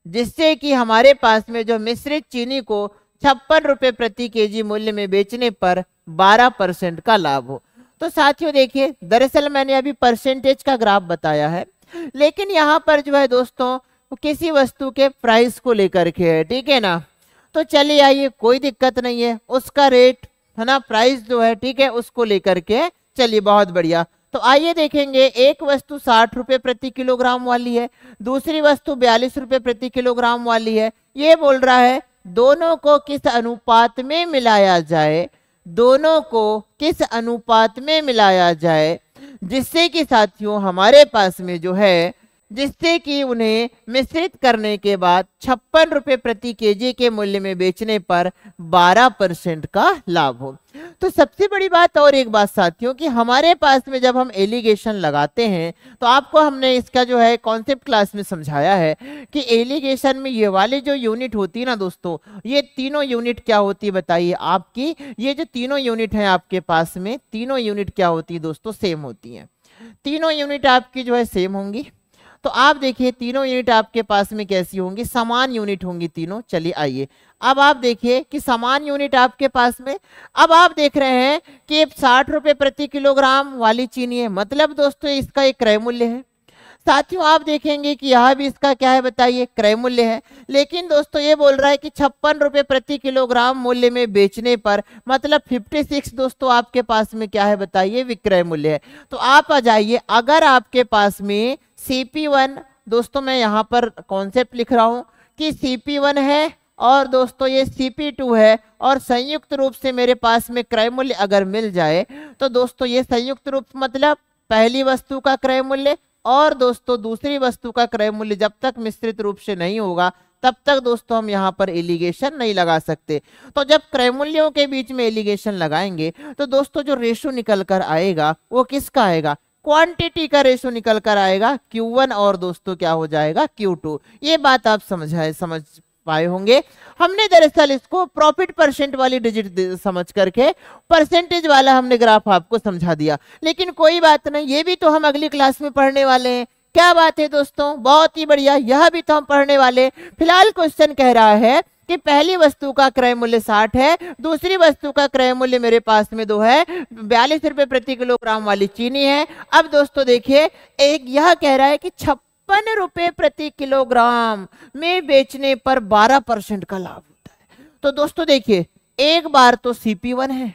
जिससे कि हमारे पास में जो मिश्रित चीनी को 56 रुपए प्रति केजी मूल्य में बेचने पर 12% का लाभ हो। तो साथियों देखिए, दरअसल मैंने अभी परसेंटेज का ग्राफ बताया है, लेकिन यहाँ पर जो है दोस्तों किसी वस्तु के प्राइस को लेकर के है, ठीक है ना। तो चलिए आइए, कोई दिक्कत नहीं है, उसका रेट है ना, प्राइस जो है ठीक है उसको लेकर के चलिए, बहुत बढ़िया। तो आइए देखेंगे, एक वस्तु 60 रुपए प्रति किलोग्राम वाली है, दूसरी वस्तु 42 रुपए प्रति किलोग्राम वाली है। ये बोल रहा है दोनों को किस अनुपात में मिलाया जाए, दोनों को किस अनुपात में मिलाया जाए जिससे कि साथियों हमारे पास में जो है, जिससे कि उन्हें मिश्रित करने के बाद 56 रुपए प्रति केजी के मूल्य में बेचने पर 12% का लाभ हो। तो सबसे बड़ी बात और एक बात साथियों कि हमारे पास में जब हम एलिगेशन लगाते हैं तो आपको हमने इसका जो है कॉन्सेप्ट क्लास में समझाया है कि एलिगेशन में ये वाली जो यूनिट होती है ना दोस्तों, ये तीनों यूनिट क्या होती है बताइए आपकी, ये जो तीनों यूनिट है आपके पास में, तीनों यूनिट क्या होती है दोस्तों, सेम होती है। तीनों यूनिट आपकी जो है सेम होंगी। तो आप देखिए तीनों यूनिट आपके पास में कैसी होंगी, समान यूनिट होंगी तीनों। चलिए आइए, अब आप देखिए कि समान यूनिट आपके पास में, अब आप देख रहे हैं कि 60 रुपए प्रति किलोग्राम वाली चीनी है, मतलब दोस्तों इसका एक क्रय मूल्य है। साथियों आप देखेंगे कि यहाँ भी इसका क्या है बताइए, क्रय मूल्य है। लेकिन दोस्तों ये बोल रहा है कि 56 रुपए प्रति किलोग्राम मूल्य में बेचने पर, मतलब 56 दोस्तों आपके पास में क्या है बताइए, विक्रय मूल्य है। तो आप आ जाइए, अगर आपके पास में CP1 दोस्तों, मैं यहाँ पर कॉन्सेप्ट लिख रहा हूँ कि CP1 है और दोस्तों ये CP2 है और संयुक्त रूप से मेरे पास में क्रय मूल्य अगर मिल जाए तो दोस्तों ये संयुक्त रूप मतलब पहली वस्तु का क्रय मूल्य और दोस्तों दूसरी वस्तु का क्रय मूल्य जब तक मिश्रित रूप से नहीं होगा तब तक दोस्तों हम यहाँ पर एलिगेशन नहीं लगा सकते। तो जब क्रय मूल्यों के बीच में एलिगेशन लगाएंगे तो दोस्तों जो रेशो निकल कर आएगा वो किसका आएगा, क्वांटिटी का रेशो निकल कर आएगा Q1 और दोस्तों क्या हो जाएगा Q2। ये बात आप समझ पाए होंगे। हमने दरअसल इसको प्रॉफिट परसेंट वाली डिजिट समझ करके परसेंटेज वाला हमने ग्राफ आपको समझा दिया, लेकिन कोई बात नहीं, ये भी तो हम अगली क्लास में पढ़ने वाले हैं। क्या बात है दोस्तों, बहुत ही बढ़िया, यह भी तो हम पढ़ने वाले। फिलहाल क्वेश्चन कह रहा है कि पहली वस्तु का क्रय मूल्य 60 है, दूसरी वस्तु का क्रय मूल्य मेरे पास में 2 है, 42 रुपए प्रति किलोग्राम वाली चीनी है। अब दोस्तों देखिए, एक यह कह रहा है कि 56 रुपए प्रति किलोग्राम में बेचने पर 12% का लाभ होता है। तो दोस्तों देखिए, एक बार तो CP1 है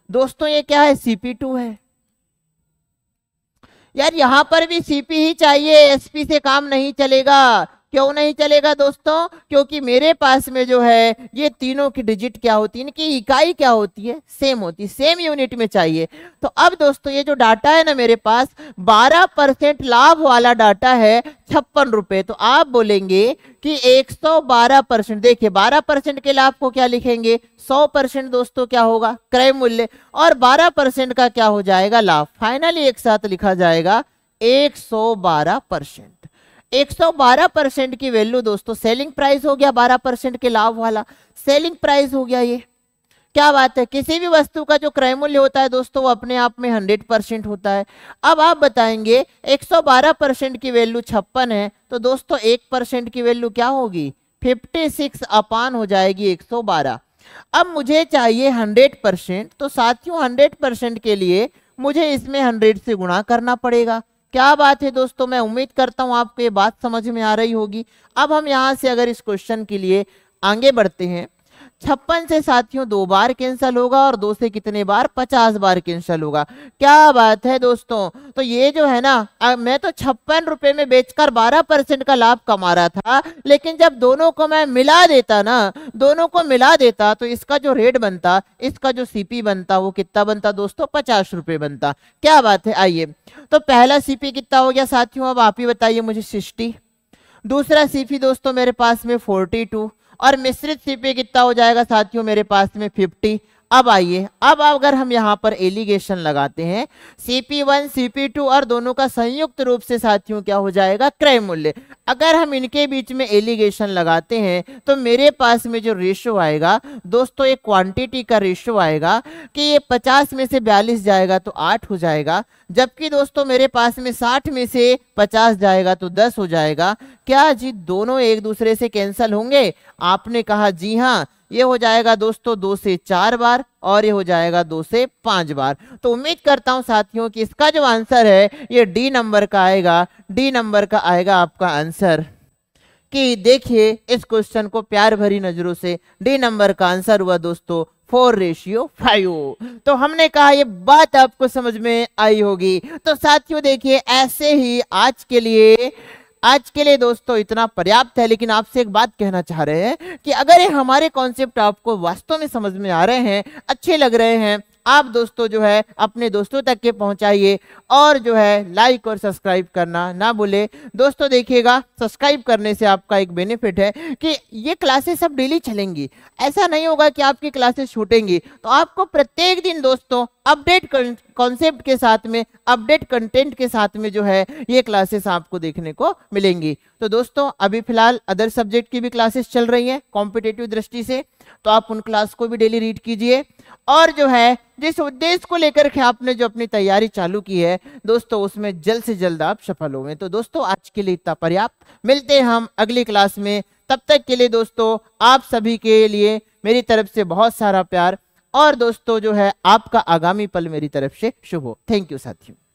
दोस्तों, ये क्या है CP2 है। यार यहां पर भी CP ही चाहिए, SP से काम नहीं चलेगा। क्यों नहीं चलेगा दोस्तों, क्योंकि मेरे पास में जो है ये तीनों की डिजिट क्या होती है, इनकी इकाई क्या होती है, सेम होती है, सेम यूनिट में चाहिए। तो अब दोस्तों ये जो डाटा है ना मेरे पास 12% लाभ वाला डाटा है 56 रुपए। तो आप बोलेंगे कि 112%, देखिए 12% के लाभ को क्या लिखेंगे, 100% दोस्तों क्या होगा क्रय मूल्य और 12% का क्या हो जाएगा लाभ, फाइनली एक साथ लिखा जाएगा 112%। 112% की वैल्यू दोस्तों सेलिंग प्राइस हो गया, 12% के लाभ वाला सेलिंग प्राइस हो गया। ये क्या बात है, किसी भी वस्तु का जो क्रय मूल्य होता है दोस्तों वो अपने आप में 100% होता है। अब आप बताएंगे 112% की वैल्यू 56 है, तो दोस्तों 1% की वैल्यू क्या होगी, 56 अपान हो जाएगी 112। अब मुझे चाहिए 100%, तो साथियों 100% के लिए मुझे इसमें 100 से गुणा करना पड़ेगा। क्या बात है दोस्तों, मैं उम्मीद करता हूं आपको ये बात समझ में आ रही होगी। अब हम यहां से अगर इस क्वेश्चन के लिए आगे बढ़ते हैं 56 से साथियों 2 बार कैंसिल होगा और 2 से कितने बार, 50 बार कैंसिल होगा। क्या बात है दोस्तों। तो ये जो है ना, मैं तो 56 रुपए में बेचकर 12% का लाभ कमा रहा था, लेकिन जब दोनों को मैं मिला देता ना, दोनों को मिला देता तो इसका जो रेट बनता, इसका जो सीपी बनता वो कितना बनता दोस्तों, 50 रुपए बनता। क्या बात है। आइए, तो पहला सीपी कितना हो गया साथियों, अब आप ही बताइए मुझे, 60। दूसरा सीपी दोस्तों मेरे पास में 42 और मिश्रित सीपी कितना हो जाएगा साथियों मेरे पास में 50। अब आइए, अब अगर हम यहाँ पर एलिगेशन लगाते हैं, CP1 CP2 और दोनों का संयुक्त रूप से साथियों क्या हो जाएगा, क्रय मूल्य। अगर हम इनके बीच में एलिगेशन लगाते हैं तो मेरे पास में जो रेशो आएगा दोस्तों, एक क्वांटिटी का रेशो आएगा कि ये 50 में से 42 जाएगा तो 8 हो जाएगा, जबकि दोस्तों मेरे पास में 60 में से 50 जाएगा तो 10 हो जाएगा। क्या जी दोनों एक दूसरे से कैंसिल होंगे? आपने कहा जी हाँ, ये हो जाएगा दोस्तों 2 से 4 बार और ये हो जाएगा 2 से 5 बार। तो उम्मीद करता हूं साथियों कि इसका जो आंसर है ये डी नंबर का आएगा। डी नंबर का आएगा आपका आंसर। कि देखिए इस क्वेश्चन को प्यार भरी नजरों से, डी नंबर का आंसर हुआ दोस्तों 4:5। तो हमने कहा ये बात आपको समझ में आई होगी। तो साथियों देखिए, ऐसे ही आज के लिए दोस्तों इतना पर्याप्त है। लेकिन आपसे एक बात कहना चाह रहे हैं कि अगर ये हमारे कॉन्सेप्ट आपको वास्तव में समझ में आ रहे हैं, अच्छे लग रहे हैं, आप दोस्तों जो है अपने दोस्तों तक के पहुंचाइए और जो है लाइक और सब्सक्राइब करना ना भूले। दोस्तों देखिएगा, सब्सक्राइब करने से आपका एक बेनिफिट है कि ये क्लासेस अब डेली चलेंगी, ऐसा नहीं होगा कि आपकी क्लासेस छूटेंगी। तो आपको प्रत्येक दिन दोस्तों अपडेट कॉन्सेप्ट के साथ में, अपडेट कंटेंट के साथ में जो है ये क्लासेस आपको देखने को मिलेंगी। तो दोस्तों अभी फिलहाल अदर सब्जेक्ट की भी क्लासेस चल रही हैं कॉम्पिटेटिव दृष्टि से, तो आप उन क्लास को भी डेली रीड कीजिए। और जो है जिस उद्देश्य को लेकर के आपने जो अपनी तैयारी चालू की है दोस्तों, उसमें जल्द से जल्द आप सफल होंगे। तो दोस्तों आज के लिए इतना पर्याप्त, मिलते हैं हम अगली क्लास में। तब तक के लिए दोस्तों आप सभी के लिए मेरी तरफ से बहुत सारा प्यार और दोस्तों जो है आपका आगामी पल मेरी तरफ से शुभ हो। थैंक यू साथियों।